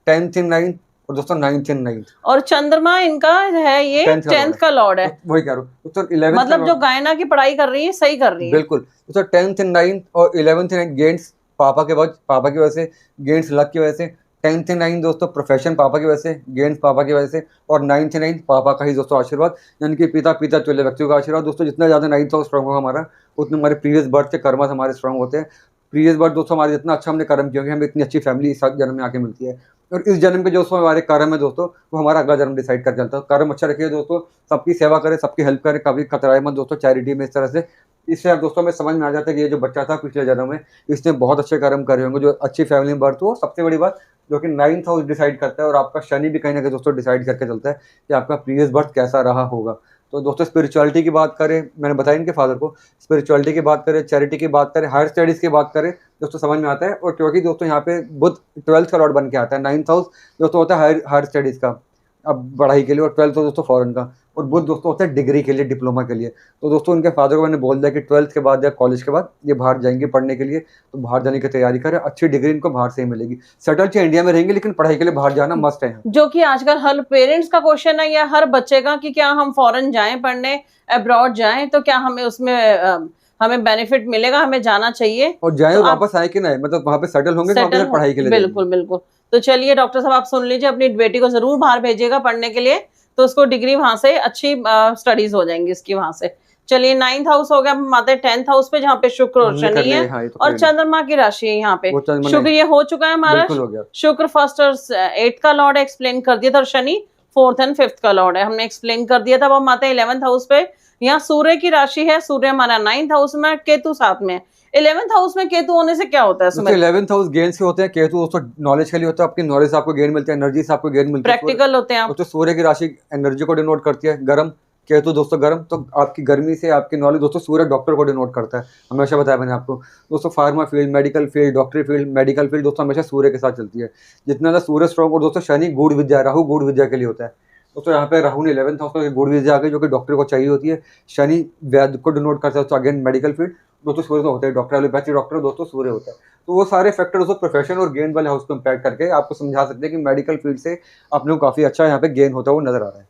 10th इन 9th, और दोस्तों 9th इन 9th, और चंद्रमा इनका है ये 10th का लॉर्ड है। वही कह रहा हूँ दोस्तों, 11th मतलब जो गायना की पढ़ाई कर रही है सही कर रही है। बिल्कुल दोस्तों, 10th इन 9th और 11th इन 9th गेंस पापा के बाद, पापा की वजह से, गेंस लक की वजह से। 10th इन 9th दोस्तों प्रोफेशन पापा की वजह से, गेंस पापा की वजह से, और 9th इन 9th पापा का ही दोस्तों आशीर्वाद, यानी कि पिता पिता तुल्य व्यक्तियों का आशीर्वाद। दोस्तों जितना ज्यादा 9th हाउस स्ट्रॉन्ग होगा हमारा, उतने हमारे प्रीवियस बर्थ के कर्म हमारे स्ट्रॉन्ग होते हैं। प्रीवियस बर्थ दोस्तों हमारे जितना अच्छा हमने कर्म किया होंगे, हमें इतनी अच्छी फैमिली इस जन्म में आके मिलती है, और इस जन्म के जो हमारे कर्म है दोस्तों, वो हमारा अगला जन्म डिसाइड कर चलता है। कर्म अच्छा रखिए दोस्तों, सबकी सेवा करें, सबकी हेल्प करें, कभी कतराए मत दोस्तों, चैरिटी में इस तरह से। इससे अब दोस्तों में समझ में आ जाता है कि ये जो बच्चा था पिछले जन्म में, इसने बहुत अच्छे कर्म करे होंगे, जो अच्छी फैमिली में बर्थ हो। सबसे बड़ी बात जो कि 9th हाउस डिसाइड करता है, और आपका शनि भी कहीं ना कहीं दोस्तों डिसाइड करके चलता है कि आपका प्रीवियस बर्थ कैसा रहा होगा। तो दोस्तों स्पिरिचुअलिटी की बात करें, मैंने बताया इनके फादर को, स्पिरिचुअलिटी की बात करें, चैरिटी की बात करें, हायर स्टडीज की बात करें, दोस्तों समझ में आता है। और क्योंकि दोस्तों यहाँ पे बुध 12th का लॉर्ड बन के आता है, 9th हाउस दोस्तों होता है हायर स्टडीज का, अब पढ़ाई के लिए, और 12th दोस्तों फॉरेन का, और बुध दोस्तों होता है डिग्री के लिए, डिप्लोमा के लिए। तो दोस्तों उनके फादर को मैंने बोल दिया कि 12th के बाद या कॉलेज के बाद ये बाहर जाएंगे पढ़ने के लिए, तो बाहर जाने की तैयारी करें, अच्छी डिग्री इनको बाहर से ही मिलेगी। सेटल चाहिए इंडिया में रहेंगे, लेकिन पढ़ाई के लिए बाहर जाना मस्ट है। जो कि आजकल हर पेरेंट्स का क्वेश्चन है, या हर बच्चे का, कि क्या हम फॉरेन जाएं पढ़ने, अब्रॉड जाएं, तो क्या हमें उसमें हमें बेनिफिट मिलेगा, हमें जाना चाहिए और जाए तो वापस आए कि नहीं, मतलब वहाँ पे सेटल होंगे, वहाँ पे पढ़ाई के लिए। बिल्कुल बिल्कुल। तो चलिए डॉक्टर साहब, आप सुन लीजिए, अपनी बेटी को जरूर बाहर भेजिएगा पढ़ने के लिए, तो उसको डिग्री वहां से अच्छी स्टडीज हो जाएंगी इसकी वहां से। चलिए, 9th हाउस हो गया, हम आते हैं 10th हाउस पे, जहाँ पे शुक्र और शनि है, हाँ, तो और चंद्रमा की राशि है यहाँ पे। शुक्र ये हो चुका है हमारा, शुक्र 1st और 8th का लॉर्ड एक्सप्लेन कर दिया था, और शनि 4th एंड 5th का लॉर्ड है, हमने एक्सप्लेन कर दिया था। अब हम आते हैं 11th हाउस पे, यहाँ सूर्य की राशि है, सूर्य हमारा 9th हाउस में, केतु साथ में। 11th हाउस में केतु होने से क्या होता है? 11th हाउस गेन्स के होते हैं, केतु दोस्तों नॉलेज के लिए होता है, आपकी नॉलेज आपको गेन मिलती है, एनर्जी से आपको गेन मिलती है, प्रैक्टिकल होते हैं। तो सूर्य की राशि एनर्जी को डिनोट करती है, गर्म, केतु दोस्तों गर्म, तो आपकी गर्मी से आपकी नॉलेज दोस्तों सूर्य डॉक्टर को डिनोट करता है, हमेशा बताया मैंने आपको दोस्तों। फार्मा फील्ड, मेडिकल फील्ड, डॉक्टरी फील्ड, मेडिकल फील्ड दोस्तों हमेशा सूर्य के साथ चलती है। जितना ज़्यादा सूर्य स्ट्रॉन्ग, और दोस्तों शनि गूढ़ विद्या, राहु गूढ़ विद्या के लिए होता है दोस्तों। यहाँ पे राहु ने 11th हाउस में गूढ़ विद्या आ गई, जो कि डॉक्टर को चाहिए होती है। शनि वैद्य को डिनोट करता है, तो अगेन मेडिकल फील्ड दोस्तों सूर्य तो होते हैं, डॉक्टर एलोपैथी डॉक्टर दोस्तों सूर्य होता है। तो वो सारे फैक्टर दोस्तों प्रोफेशन और गेन वाले हाउस को इम्पैक्ट करके आपको समझा सकते हैं कि मेडिकल फील्ड से अपने को काफी अच्छा यहाँ पे गेन होता है, वो नजर आ रहा है।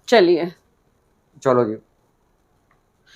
चलिए, चलो जी,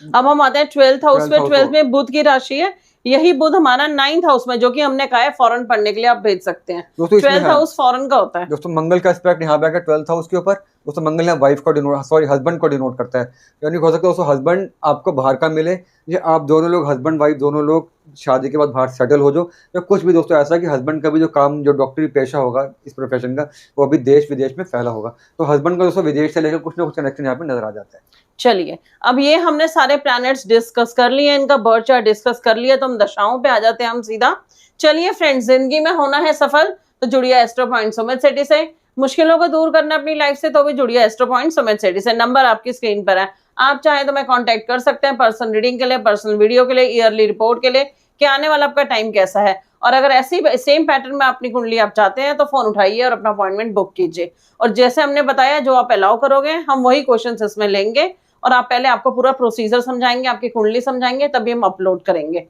अब हम आते हैं 12th हाउस पे। 12th में बुध की राशि है, यही बुध हमारा 9th हाउस में, जो कि हमने कहा है फॉरेन पढ़ने के लिए आप भेज सकते हैं। 12th हाउस फॉरेन का होता है दोस्तों। मंगल का एस्पेक्ट यहाँ पे आकर 12th हाउस के ऊपर दोस्तों, मंगल यहाँ वाइफ को डिनोट, सॉरी हस्बैंड को डिनोट करता है। यानी हो सकता है दोस्तों हस्बैंड आपको बाहर का मिले, या आप दोनों लोग हस्बैंड वाइफ दोनों लोग शादी के बाद बाहर सेटल हो जाओ, या कुछ भी दोस्तों ऐसा कि हस्बैंड का भी जो काम, जो डॉक्टरी पेशा होगा इस प्रोफेशन का, वो अभी देश विदेश में फैला होगा, तो हस्बैंड का दोस्तों विदेश से लेकर कुछ ना कुछ कनेक्शन यहाँ पे नजर आ जाता है। चलिए, अब ये हमने सारे प्लैनेट्स डिस्कस कर लिए, इनका बर्थ चार्ट डिस्कस कर लिया, तो हम दशाओं पे आ जाते हैं हम सीधा। चलिए फ्रेंड्स, जिंदगी में होना है सफल तो जुड़िए एस्ट्रो पॉइंट सुमित सेठी से। मुश्किलों को दूर करना अपनी लाइफ से, तो भी जुड़िए एस्ट्रो पॉइंट सुमित सेठी से। नंबर आपकी स्क्रीन पर है, आप चाहें तो मैं कांटेक्ट कर सकते हैं पर्सनल रीडिंग के लिए, पर्सनल वीडियो के लिए, ईयरली रिपोर्ट के लिए कि आने वाला आपका टाइम कैसा है। और अगर ऐसी सेम पैटर्न में अपनी कुंडली आप चाहते हैं तो फोन उठाइए और अपना अपॉइंटमेंट बुक कीजिए। और जैसे हमने बताया, जो आप अलाउ करोगे हम वही क्वेश्चन इसमें लेंगे और आप पहले आपको पूरा प्रोसीजर समझाएंगे, आपकी कुंडली समझाएंगे, तभी हम अपलोड करेंगे।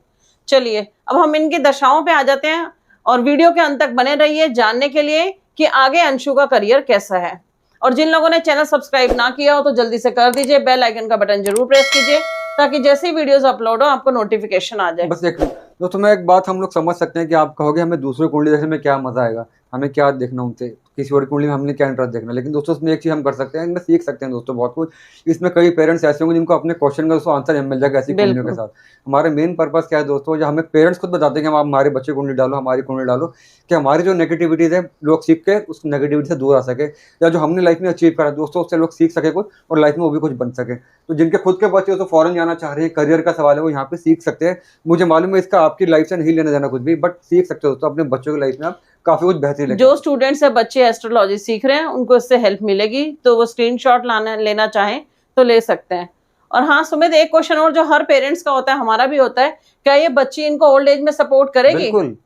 चलिए अब हम इनकी दशाओं पे आ जाते हैं और वीडियो के अंत तक बने रहिए जानने के लिए कि आगे अंशु का करियर कैसा है। और जिन लोगों ने चैनल सब्सक्राइब ना किया हो तो जल्दी से कर दीजिए, बेल आइकन का बटन जरूर प्रेस कीजिए ताकि जैसे ही वीडियोस अपलोड हो आपको नोटिफिकेशन आ जाए। बस एक दोस्तों मैं एक बात हम लोग समझ सकते हैं कि आप कहोगे हमें दूसरी कुंडली देखने में क्या मजा आएगा, हमें क्या देखना उनसे, किसी और कुंडली में हमने क्या इंटरेस्ट देखना। लेकिन दोस्तों इसमें एक चीज़ हम कर सकते हैं, इनमें सीख सकते हैं दोस्तों बहुत कुछ। इसमें कई पेरेंट्स ऐसे होंगे जिनको अपने क्वेश्चन का दोस्तों आंसर मिल जाएगा ऐसी कुंडलियों के साथ। हमारा मेन पर्पस क्या है दोस्तों, जो हमें पेरेंट्स खुद बताते हैं कि आप हमारे बच्चे कुंडली डालो, हमारी कुंडली डालो, कि हमारी जो नेगेटिविटीज़ है लोग सीख के उस नेगेटिविटी से दूर आ सके, या जो हमने लाइफ में अचीव करा दोस्तों उससे लोग सीख सके कुछ और लाइफ में वो भी कुछ बन सके। तो जिनके खुद के बच्चे तो फॉरेन जाना चाह रहे हैं, करियर का सवाल है, वो यहाँ पे सीख सकते हैं। मुझे मालूम है इसका आपकी लाइफ से नहीं लेना देना कुछ भी, बट सीख सकते हो दोस्तों अपने बच्चों की लाइफ में आप काफी कुछ बेहतरीन। जो स्टूडेंट्स है बच्चे एस्ट्रोलॉजी सीख रहे हैं उनको इससे हेल्प मिलेगी, तो वो स्क्रीनशॉट लेना चाहें तो ले सकते हैं। और हाँ सुमित, एक क्वेश्चन और जो हर पेरेंट्स का होता है, हमारा भी होता है, क्या ये बच्ची इनको ओल्ड एज में सपोर्ट करेगी? बिल्कुल।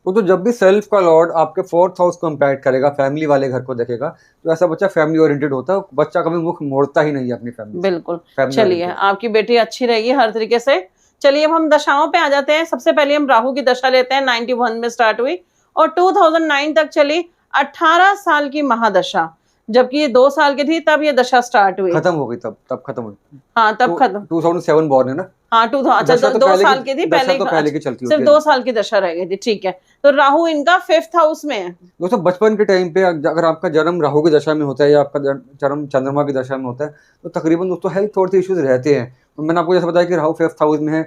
तो जब भी सेल्फ का लॉर्ड आपके 4th हाउस को इम्पैक्ट करेगा, फैमिली वाले घर को देखेगा, तो ऐसा बच्चा फैमिली ओरिएंटेड होता है, बच्चा कभी मुख मोड़ता ही नहीं है अपनी फैमिली। बिल्कुल। चलिए आपकी बेटी अच्छी रहेगी हर तरीके से। चलिए अब हम दशाओं पे आ जाते हैं। सबसे पहले हम राहु की दशा लेते हैं, 91 में स्टार्ट हुई और 2009 तक चली, 18 साल की महादशा। जबकि ये 2 साल की थी तब ये दशा स्टार्ट हुई, खत्म हो गई, तब खत्म हुई। हाँ तब खत्म। 2007 बॉर्न है ना? हाँ 2 साल की थी पहले की चलती सिर्फ 2 साल की दशा रह गई थी, ठीक है। तो राहु इनका 5th हाउस में है। दोस्तों बचपन के टाइम पे अगर आपका जन्म राहु की दशा में होता है या आपका जन्म चंद्रमा की दशा में होता है तो तकरीबन दोस्तों हेल्थ थोड़े से इश्यूज रहते हैं। तो मैंने आपको जैसे बताया कि राहु 5th हाउस में है,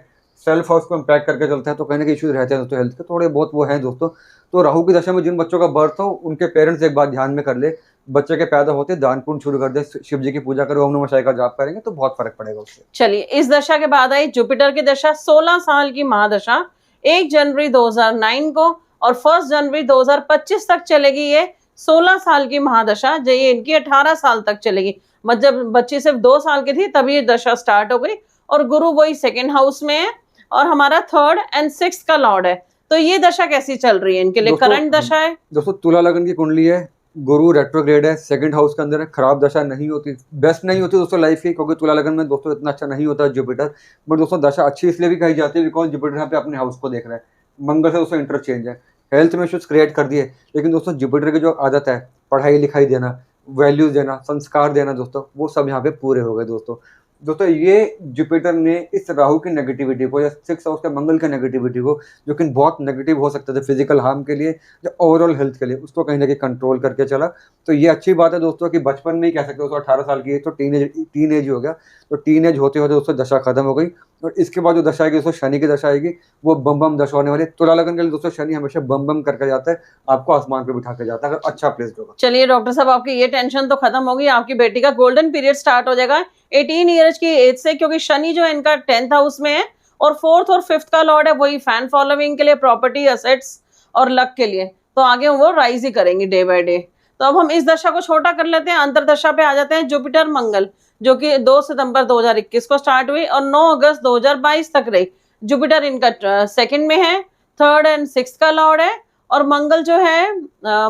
सेल्फ हाउस को इम्पैक्ट करके चलता है, तो कहीं ना कहीं इश्यूज रहते हैं दोस्तों हेल्थ के, थोड़े बहुत वो हैं दोस्तों। तो राहु की दशा में जिन बच्चों का बर्थ हो उनके पेरेंट्स एक बात ध्यान में कर ले, बच्चे के पैदा होते दान पुण्य शुरू कर दे, शिव जी की पूजा करो, ओम नमः शिवाय का जाप करेंगे तो बहुत फर्क पड़ेगा उससे। चलिए इस दशा के बाद आई जुपिटर की दशा, 16 साल की महादशा, 1 जनवरी 2009 को और 1 जनवरी 2025 तक चलेगी। ये 16 साल की महादशा, जो ये इनकी 18 साल तक चलेगी। मतलब बच्ची सिर्फ 2 साल की थी तभी ये दशा स्टार्ट हो गई। और गुरु वही 2nd हाउस में है और हमारा 3rd एंड 6th का लॉर्ड है। तो ये दशा कैसी चल रही है इनके लिए? करंट दशा है दोस्तों, तुला लगन की कुंडली है, गुरु रेट्रोग्रेड है, 2nd हाउस के अंदर है, खराब दशा नहीं होती, बेस्ट नहीं होती दोस्तों लाइफ की, क्योंकि तुला लगन में दोस्तों इतना अच्छा नहीं होता जुपिटर। बट दोस्तों दशा अच्छी इसलिए भी कही जाती है बिकॉज जुपिटर यहाँ पे अपने हाउस को देख रहा है, मंगल से दोस्तों इंटरचेंज है, हेल्थ में इश्यूज क्रिएट कर दिए। लेकिन दोस्तों जुपिटर की जो आदत है पढ़ाई लिखाई देना, वैल्यूज देना, संस्कार देना दोस्तों, वो सब यहाँ पे पूरे हो गए दोस्तों। ये जुपिटर ने इस राहु की नेगेटिविटी को या 6th हाउस के मंगल के नेगेटिविटी को, जो कि बहुत नेगेटिव हो सकते थे फिजिकल हार्म के लिए या ओवरऑल हेल्थ के लिए, उसको कहीं ना कहीं कंट्रोल करके चला। तो ये अच्छी बात है दोस्तों कि बचपन में ही कह सकते हो, 18 साल की तो टीन एज हो गया, तो टीन एज होते होते दोस्तों दशा खत्म हो गई। और इसके बाद जो दशा आएगी दोस्तों शनि की दशा आएगी, वो बम बम दशा होने वाली। तुला लगन के लिए दोस्तों शनि हमेशा बम बम करके जाता है, आपको आसमान पे बिठा के जाता है अगर अच्छा प्लेस होगा। चलिए डॉक्टर साहब आपकी ये टेंशन तो खत्म होगी, आपकी बेटी का गोल्डन पीरियड स्टार्ट हो जाएगा 18 ईयर्स की एज से, क्योंकि शनि जो है इनका 10th हाउस में है और 4th और 5th का लॉर्ड है, वही फैन फॉलोइंग के लिए, प्रॉपर्टी, एसेट्स और लक के लिए। तो आगे वो राइज ही करेंगी डे बाय डे। तो अब हम इस दशा को छोटा कर लेते हैं, अंतरदशा पे आ जाते हैं। जुपिटर मंगल जो कि 2 सितंबर 2021 को स्टार्ट हुई और 9 अगस्त 2022 तक रही। जुपिटर इनका 2nd में है, 3rd एंड 6th का लॉर्ड है और मंगल जो है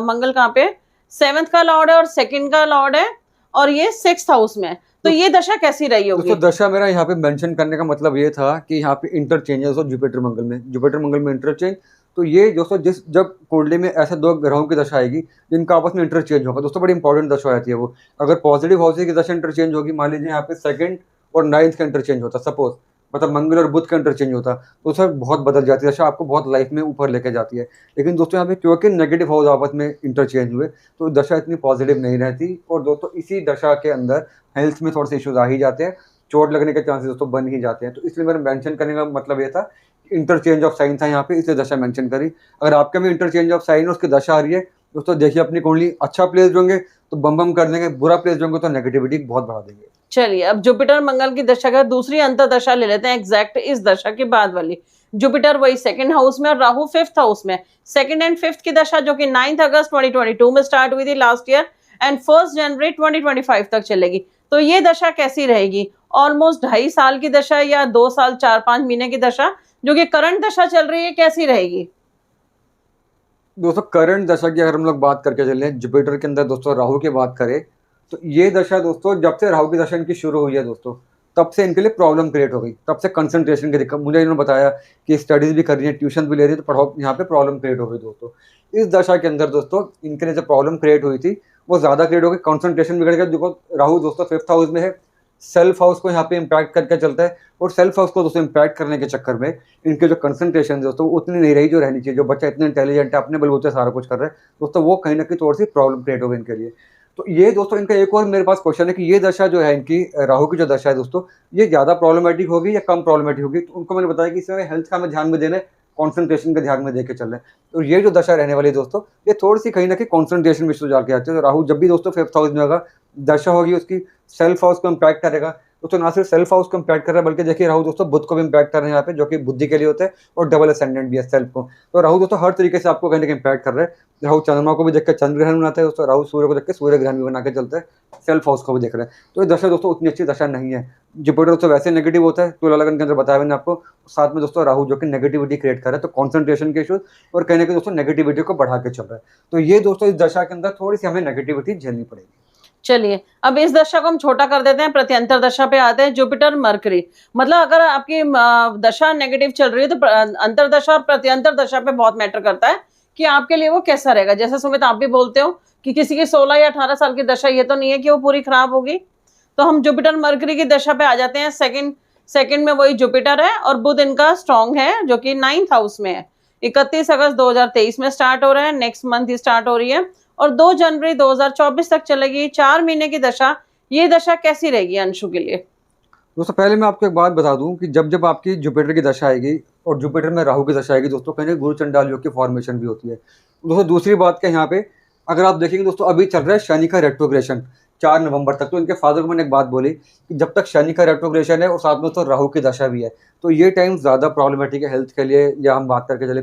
मंगल कहाँ पे 7th का लॉर्ड है और 2nd का लॉर्ड है और ये 6th हाउस में है। तो ये दशा कैसी रही होगी? दोस्तों दशा मेरा यहाँ पे मेंशन करने का मतलब ये था कि यहाँ पे इंटरचेंज है दोस्तों जुपिटर मंगल में इंटरचेंज। तो ये दोस्तों जब कुंडली में ऐसे 2 ग्रहों की दशा आएगी जिनका आपस में इंटरचेंज होगा दोस्तों, बड़ी इंपॉर्टेंट दशा आती है वो। अगर पॉजिटिव हाउस की दशा इंटरचेंज होगी, मान लीजिए यहाँ पे 2nd और 9th का इंटरचेंज होता, सपोज मतलब मंगल और बुध का इंटरचेंज होता, तो सर बहुत बदल जाती है दशा, आपको बहुत लाइफ में ऊपर लेके जाती है। लेकिन दोस्तों यहाँ पे क्योंकि नेगेटिव हाउस आपस में इंटरचेंज हुए तो दशा इतनी पॉजिटिव नहीं रहती। और दोस्तों इसी दशा के अंदर हेल्थ में थोड़े से इश्यूज आ ही जाते हैं, चोट लगने के चांसेस दोस्तों बन ही जाते हैं। तो इसलिए मैंने मेंशन करने का मतलब ये था, इंटरचेंज ऑफ साइन था यहाँ पे, इसलिए दशा मेंशन करी। अगर आपके में इंटरचेंज ऑफ साइन और उसकी दशा आ रही है दोस्तों, देखिए अपनी कुंडली अच्छा प्लेस होंगे तो बम बम कर देंगे, बुरा प्लेस होंगे तो नेगेटिविटी बहुत बढ़ा देंगे। चलिए अब जुपिटर मंगल की दशा का दूसरी अंतर दशा ले लेते हैं, एग्जैक्ट इस दशा के बाद वाली। जुपिटर वही सेकंड हाउस में और राहु फिफ्थ हाउस में। सेकंड एंड फिफ्थ की दशा जो कि 9 अगस्त 2022 में स्टार्ट हुई थी लास्ट ईयर एंड 1 जनवरी 2025 तक चलेगी। तो ये दशा कैसी रहेगी? ऑलमोस्ट 2.5 साल की दशा या 2 साल 4-5 महीने की दशा जो कि करंट दशा चल रही है, कैसी रहेगी? दोस्तों करंट दशा की अगर हम लोग बात करके चले जुपिटर के अंदर दोस्तों राहु की बात करें तो ये दशा दोस्तों जब से राहु की दशा इनकी शुरू हुई है दोस्तों तब से इनके लिए प्रॉब्लम क्रिएट हो गई, तब से कंसंट्रेशन की दिक्कत। मुझे इन्होंने बताया कि स्टडीज भी कर रही है, ट्यूशन भी ले रही है, तो पढ़ाओ यहाँ पे प्रॉब्लम क्रिएट हो गई दोस्तों। इस दशा के अंदर दोस्तों इनके लिए जो प्रॉब्लम क्रिएट हुई थी वो ज़्यादा क्रिएट हो गई, कंसंट्रेशन बिगड़ गया। देखो राहु दोस्तों फिफ्थ हाउस में है, सेल्फ हाउस को यहाँ पे इम्पैक्ट करके चलता है और सेल्फ हाउस को दोस्तों इम्पैक्ट करने के चक्कर में इनके जो कंसंट्रेशन दोस्तों उतनी नहीं रही जो रहनी चाहिए। जो बच्चा इतना इंटेलिजेंट है, अपने बलबूते सारा कुछ कर रहा है दोस्तों, वो कहीं ना कहीं थोड़ी सी प्रॉब्लम क्रिएट हो गई इनके लिए। तो ये दोस्तों इनका एक और मेरे पास क्वेश्चन है कि ये दशा जो है इनकी राहु की जो दशा है दोस्तों ये ज़्यादा प्रॉब्लमेटिक होगी या कम प्रॉब्लमेटिक होगी? तो उनको मैंने बताया कि इसमें हेल्थ का हमें ध्यान में देना है, कॉन्सेंट्रेशन का ध्यान में देके चल रहे हैं। तो ये जो दशा रहने वाली है दोस्तों ये थोड़ी सी कहीं ना कहीं कॉन्सेंट्रेशन में जाके आती है। तो राहु जब भी दोस्तों फिफ्थ हाउस में होगा दशा होगी उसकी सेल्फ हाउस को इम्पैक्ट करेगा। तो ना सिर्फ सेल्फ हाउस को इम्पैक्ट कर रहा है बल्कि देखिए राहु दोस्तों बुध को भी इम्पैक्ट कर रहे हैं यहाँ पे, जो कि बुद्धि के लिए होता है और डबल असेंडेंट भी है सेल्फ को। तो राहु दोस्तों हर तरीके से आपको कहीं ना कहीं इम्पैक्ट कर रहा है। राहु चंद्रमा को भी देख कर चंद्र ग्रहण बनाता है दोस्तों, राहु सूर्य को देख के सूर्य ग्रहण भी बना के चलता है, सेल्फ हाउस को भी देख रहे हैं। तो ये दशा दोस्तों उतनी अच्छी दशा नहीं है। जुपिटर दोस्तों वैसे नेगेटिव होता है, तुला लगन के अंदर बताया मैंने आपको, साथ में दोस्तों राहु जो कि नेगेटिविटी क्रिएट कर रहा है, तो कॉन्सेंट्रेशन के इशूज और कहीं ना कहीं दोस्तों नेगेटिविटी को बढ़ा के चल रहा है। तो ये दोस्तों इस दशा के अंदर थोड़ी सी हमें नेगेटिविटी झेलनी पड़ेगी। चलिए अब इस दशा को हम छोटा कर देते हैं, प्रत्यंतर दशा पे आते हैं। जुपिटर मरकरी, मतलब अगर आपकी दशा नेगेटिव चल रही है तो अंतर दशा और प्रत्यंतर दशा पे बहुत मैटर करता है कि आपके लिए वो कैसा रहेगा। जैसे सुमित आप भी बोलते हो कि किसी की 16 या 18 साल की दशा, ये तो नहीं है कि वो पूरी खराब होगी। तो हम जुपिटर मरकरी की दशा पे आ जाते हैं। सेकंड में वही जुपिटर है और बुध इनका स्ट्रॉन्ग है जो कि 9th हाउस में है। 31 अगस्त 2023 में स्टार्ट हो रहा है, नेक्स्ट मंथ ही स्टार्ट हो रही है और 2 जनवरी 2024 तक चलेगी। 4 महीने की दशा। ये दशा कैसी रहेगी अंशु के लिए? दोस्तों पहले मैं आपको एक बात बता दूं कि जब जब आपकी जुपिटर की दशा आएगी और जुपिटर में राहु की दशा आएगी दोस्तों कहीं गुरु चंडाल योग की फॉर्मेशन भी होती है। दोस्तों दूसरी बात क्या यहाँ पे अगर आप देखेंगे दोस्तों अभी चल रहा है शनि का रेट्रोग्रेशन 4 नवंबर तक। तो इनके फादर को मैंने एक बात बोली कि जब तक शनि का रेट्रोग्रेशन है और साथ में तो राहु की दशा भी है तो ये टाइम ज़्यादा प्रॉब्लमेटिक है हेल्थ के लिए, या हम बात करके चले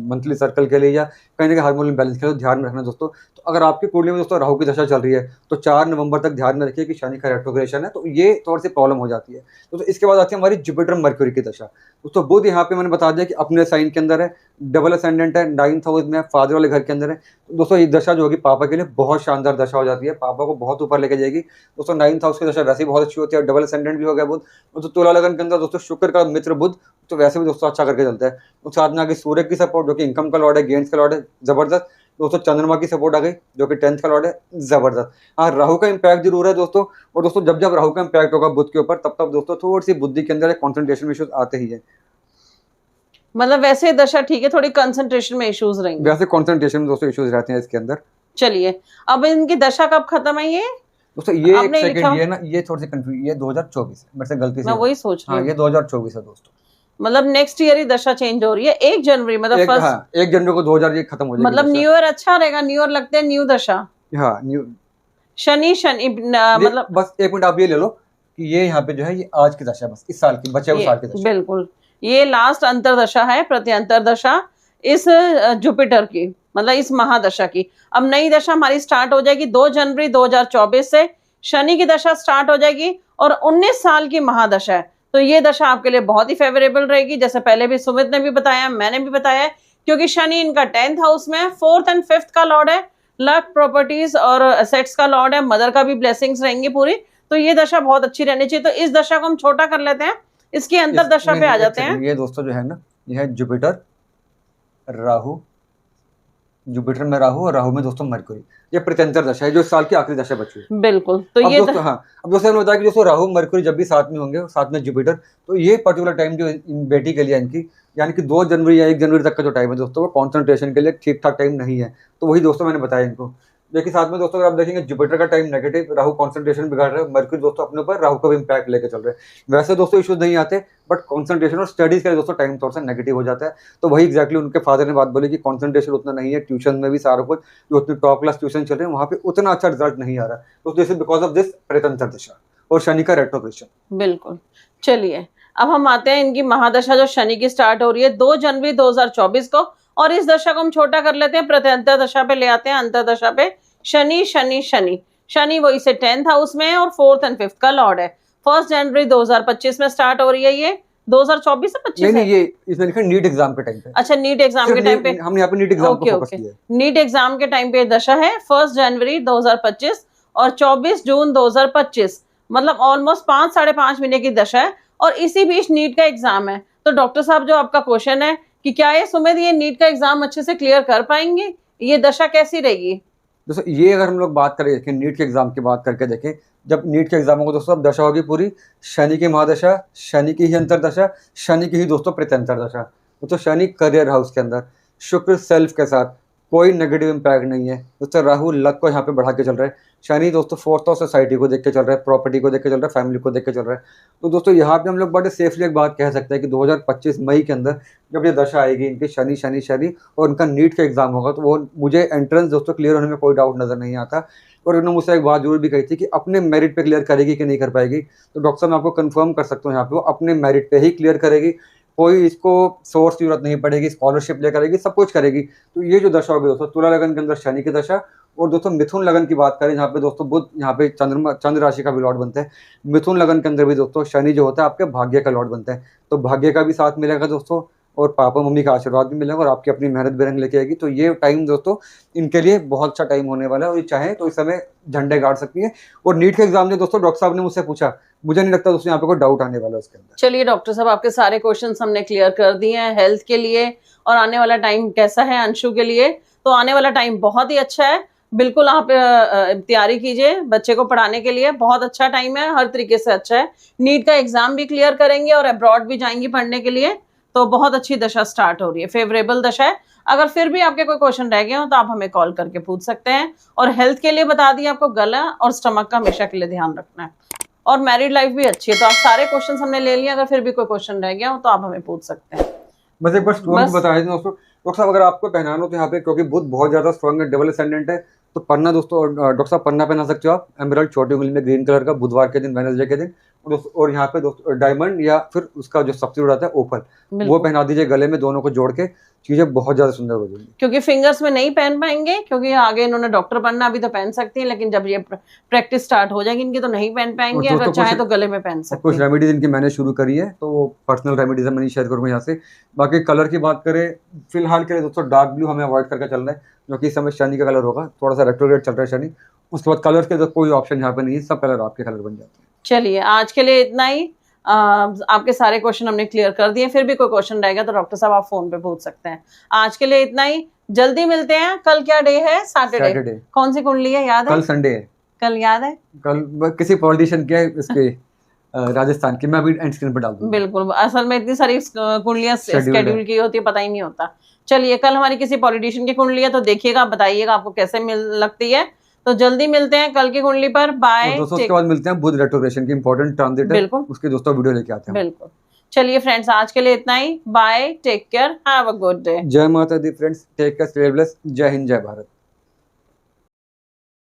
मंथली सर्कल के लिए या कहीं ना कहीं हार्मोनल बैलेंस के लिए। तो ध्यान में रखना दोस्तों। तो अगर आपकी कुंडली में दोस्तों राहु की दशा चल रही है तो 4 नवंबर तक ध्यान में रखिए कि शनि का रेट्रोग्रेशन है, तो ये थोड़ी सी प्रॉब्लम हो जाती है। तो इसके बाद आती है हमारी जुपिटर मर्क्यूरी की दशा। दोस्तों बुध यहाँ पे मैंने बता दिया कि अपने साइन के अंदर है, डबल असेंडेंट है, 9th हाउस में, फादर वाले घर के अंदर है। तो दोस्तों ये दशा जो होगी पापा के लिए बहुत शानदार दशा हो जाती है, पापा को बहुत ऊपर लेके जाएगी दोस्तों। 9th हाउस की दशा वैसे ही बहुत अच्छी होती है, डबल असेंडेंट भी हो गया बुध। तो तुला लगन के अंदर दोस्तों शुक्र का मित्र बुध तो वैसे भी दोस्तों अच्छा करके चलता है। तो साथ में आगे सूर्य की सपोर्ट जो कि इनकम का लॉर्ड है, गेन्स का लॉर्ड है, जबरदस्त। दोस्तों चंद्रमा की सपोर्ट आ गई जो कि 10th का लॉर्ड है, जबरदस्त। हाँ राहु का इम्पैक्ट जरूर है दोस्तों। और दोस्तों जब जब राहु का इम्पैक्ट होगा बुध के ऊपर तब तब दोस्तों थोड़ी सी बुद्धि के अंदर कॉन्सेंट्रेशन इश्यूज आते ही है। मतलब वैसे दशा ठीक है, थोड़ी कंसंट्रेशन में इश्यूज रहेंगे। वैसे कॉन्सेंट्रेशन में दोस्तों इश्यूज रहते हैं इसके अंदर। चलिए अब इनकी दशा कब खत्म है? ये दोस्तों ये एक आपने सेकंड लिखा? ये ना ये थोड़ी सी कंफ्यूज, ये 2024 है, मेरे से गलती से मैं वही सोच रही हाँ हूँ। ये 2024 है दोस्तों। मतलब नेक्स्ट ईयर ही दशा चेंज हो रही है 1 जनवरी, मतलब फर्स्ट। हाँ 1 जनवरी को 2000 ये खत्म हो जाएगी मतलब दशा। न्यू ईयर अच्छा रहेगा, न्यू ईयर लगते हैं न्यू दशा। हाँ न्यू शनि मतलब बस 1 मिनट आप ये ले लो कि ये यहाँ पे जो है ये आज की दशा है, बस इस साल की बचे हुए साल की दशा। बिल्कुल ये लास्ट अंतर दशा है, प्रत्यंतर दशा इस जुपिटर की, मतलब इस महादशा की। अब नई दशा हमारी स्टार्ट हो जाएगी 2 जनवरी 2024 से। शनि की दशा स्टार्ट हो जाएगी और 19 साल की महादशा है। तो ये दशा आपके लिए बहुत ही फेवरेबल रहेगी, जैसे पहले भी सुमित ने भी बताया, मैंने भी बताया, क्योंकि शनि इनका 10th हाउस में है, 4th एंड 5th का लॉर्ड है, लक, प्रॉपर्टीज और असेट्स का लॉर्ड है, मदर का भी ब्लेसिंग्स रहेंगी पूरी। तो ये दशा बहुत अच्छी रहनी चाहिए। तो इस दशा को हम छोटा कर लेते हैं, इसकी अंतर दशा पे आ जाते हैं। ये दोस्तों जो है ना ये है जुपिटर राहु, जुपिटर में राहु और राहु में दोस्तों मरकुरी। ये प्रत्यंतर दशा है जो इस साल की आखिरी दशा बची है। बिल्कुल। तो अब ये दोस्तों हाँ अब दोस्तों हमने बताया कि दोस्तों राहु मरकुरी जब भी साथ में होंगे साथ में जुपिटर, तो ये पर्टिकुलर टाइम जो इन बेटी के लिए इनकी यानी कि 2 जनवरी या 1 जनवरी तक का जो टाइम है दोस्तों वो कॉन्सेंट्रेशन के लिए ठीक ठाक टाइम नहीं है। तो वही दोस्तों मैंने बताया इनको। देखिए साथ में दोस्तों अगर आप देखेंगे जुपिटर का टाइम नेगेटिव, राहु कंसंट्रेशन बिगाड़ रहा है, मरकुरी दोस्तों अपने ऊपर राहु का भी इम्पैक्ट लेके चल रहे हैं। वैसे दोस्तों इश्यूज नहीं आते बट कंसंट्रेशन और स्टडीज के लिए दोस्तों टाइम थोड़ा सा नेगेटिव हो जाता है। तो वही एग्जैक्टली उनके फादर ने बात बोली कि कंसंट्रेशन उतना नहीं है, ट्यूशन में भी सारा कुछ जो उतनी टॉप क्लास ट्यूशन चल रहे हैं वहाँ पे उतना अच्छा रिजल्ट नहीं आ रहा है। तो this is because of this प्रत्यंतर दशा और शनि का रेट्रोग्रेशन। बिल्कुल। चलिए अब हम आते हैं इनकी महादशा जो शनि की स्टार्ट हो रही है 2 जनवरी 2024 को, और इस दशा को हम छोटा कर लेते हैं, प्रत्यंतर दशा पे ले आते हैं, अंतरदशा पे। शनि शनि शनि शनि वही से 10th हाउस में है और 4th एंड 5th का लॉर्ड है। 1 जनवरी 2025 में स्टार्ट हो रही है, ये 2024 से 25 नहीं है। ये इसमें लिखा नीट एग्जाम के टाइम पे। अच्छा, नीट एग्जाम के टाइम पे हमने यहाँ पे नीट एग्जाम ओके को फोकस ओके, किया है। नीट एग्जाम के टाइम पे दशा है 1 जनवरी 2025 और 24 जून 2025, मतलब ऑलमोस्ट 5-5.5 महीने की दशा है, और इसी बीच नीट का एग्जाम है। तो डॉक्टर साहब जो आपका क्वेश्चन है कि क्या ये सुमित ये नीट का एग्जाम अच्छे से क्लियर कर पाएंगे, ये दशा कैसी रहेगी? दोस्तों ये अगर हम लोग बात करें कि नीट के एग्जाम की बात करके देखें, जब नीट के एग्जाम होगा दोस्तों अब दशा होगी पूरी शनि की महादशा, शनि की ही अंतरदशा, शनि की ही दोस्तों प्रत्यंतर दशा। तो शनि करियर हाउस के अंदर, शुक्र सेल्फ के साथ, कोई नेगेटिव इम्पैक्ट नहीं है दोस्तों। राहु लक को यहाँ पे बढ़ा के चल रहा है। शनि दोस्तों 4th हाउस सोसाइटी को देख के चल रहा है, प्रॉपर्टी को देख के चल रहा है, फैमिली को देख के चल रहा है। तो दोस्तों यहाँ पे हम लोग बड़े सेफली एक बात कह सकते हैं कि 2025 मई के अंदर जब ये दशा आएगी इनकी शनि शनि शनि और उनका नीट का एग्जाम होगा, तो वो मुझे एंट्रेंस दोस्तों क्लियर होने में कोई डाउट नजर नहीं आता। और उन्होंने मुझसे एक बात जरूर भी कही थी कि अपने मेरिट पे क्लियर करेगी कि नहीं कर पाएगी। तो डॉक्टर साहब मैं आपको कंफर्म कर सकता हूँ यहाँ पे वो अपने मेरिट पे ही क्लियर करेगी, कोई इसको सोर्स की जरूरत नहीं पड़ेगी, स्कॉलरशिप ले करेगी, सब कुछ करेगी। तो ये जो दशा होगी दोस्तों तुला लगन के अंदर शनि की दशा, और दोस्तों मिथुन लगन की बात करें जहाँ पे दोस्तों बुध यहाँ पे चंद्र राशि का भी लॉर्ड बनते हैं। मिथुन लगन के अंदर भी दोस्तों शनि जो होता है आपके भाग्य का लॉर्ड बनता है, तो भाग्य का भी साथ मिलेगा दोस्तों, और पापा मम्मी का आशीर्वाद भी मिलेगा, और आपकी अपनी मेहनत भी रंग लेके आएगी। तो ये टाइम दोस्तों इनके लिए बहुत अच्छा टाइम होने वाला है, और ये चाहे तो इस समय झंडे गाड़ सकती है। और नीट के एग्जाम में दोस्तों डॉक्टर साहब ने मुझसे पूछा, मुझे नहीं लगता दोस्तों यहाँ पे कोई डाउट आने वाला है उसके अंदर। चलिए डॉक्टर साहब आपके सारे क्वेश्चंस हमने क्लियर कर दिए हैं हेल्थ के लिए, और आने वाला टाइम कैसा है अंशु के लिए। तो आने वाला टाइम बहुत ही अच्छा है, बिल्कुल आप तैयारी कीजिए बच्चे को पढ़ाने के लिए, बहुत अच्छा टाइम है, हर तरीके से अच्छा है। नीट का एग्जाम भी क्लियर करेंगे और अब्रॉड भी जाएंगी पढ़ने के लिए, तो बहुत अच्छी दशा स्टार्ट हो रही है, फेवरेबल दशा है। अगर फिर भी आपके कोई क्वेश्चन रह गए हो तो आप हमें कॉल करके पूछ सकते हैं। और हेल्थ के लिए बता दिया आपको, गला और स्टमक का हमेशा के लिए ध्यान रखना है, और मैरिड लाइफ भी अच्छी है। तो आप सारे क्वेश्चन हमने ले लिए, अगर फिर भी कोई क्वेश्चन रह गया हो तो आप हमें पूछ सकते हैं। बस एक बार स्टोन बता दें दोस्तों, डॉक्टर साहब अगर आपको पहनाना हो तो यहाँ पे क्योंकि बुध बहुत ज्यादा स्ट्रॉन्ग है, डबल असेंडेंट है, तो पन्ना दोस्तों डॉक्टर साहब पन्ना पहना सकते हो आप, एमराल्ड छोटी उंगली में ग्रीन कलर का, बुधवार के दिन, वेडनेसडे के दिन। और यहाँ पे दोस्तों डायमंड या फिर उसका जो सब्सिट्यूट आता है ओपल, वो पहना दीजिए गले में, दोनों को जोड़ के चीजें बहुत ज्यादा सुंदर हो जाएंगी। क्योंकि फिंगर्स में नहीं पहन पाएंगे, क्योंकि आगे इन्होंने डॉक्टर बनना, अभी तो पहन सकती हैं, लेकिन जब ये प्रैक्टिस स्टार्ट हो जाएगी इनकी तो नहीं पहन पाएंगे, अगर चाहे तो गले में पहन सकते कुछ हैं। रेमेडीज इनकी मैंने शुरू करी है, तो वो पर्सनल रेमेडीज मैं नहीं शेयर करूंगा यहाँ से। बाकी कलर की बात करें, फिलहाल के लिए दोस्तों डार्क ब्लू हमें अवॉइड करके चलना है, जो कि इस समय शनि का कलर होगा, थोड़ा सा रेट्रोग्रेड चल रहा है शनि। उसके बाद कलर के तो कोई ऑप्शन यहाँ पे नहीं है, सब कलर आपके कलर बन जाते हैं। चलिए आज के लिए इतना ही, आपके सारे क्वेश्चन हमने क्लियर कर दिए, फिर भी कोई क्वेश्चन रहेगा तो डॉक्टर साहब आप फोन पे पूछ सकते हैं। आज के लिए इतना ही, जल्दी मिलते हैं। कल क्या डे है? सैटरडे। कौन सी कुंडली है, याद है? कल संडे है। कल याद है? कल किसी पॉलिटिशियन के इसके राजस्थान की, मैं अभी एंड स्क्रीन पर डाल दूंगा। बिल्कुल, असल में इतनी सारी कुंडलियां शेड्यूल की होती है, पता ही नहीं होता। चलिए कल हमारी किसी पॉलिटिशियन की कुंडली है, तो देखिएगा, बताइएगा आपको कैसे लगती है। तो जल्दी मिलते हैं कल की कुंडली पर। बाय। दोस्तों उसके बाद मिलते हैं बुध रेट्रोग्रेशन की इंपॉर्टेंट ट्रांजिट है, बिल्कुल उसके दोस्तों वीडियो लेके आते हैं। बिल्कुल। चलिए फ्रेंड्स आज के लिए इतना ही, bye, take care, have a good day. जय माता दी friends, take care, stay blessed, जय हिंद, जय भारत।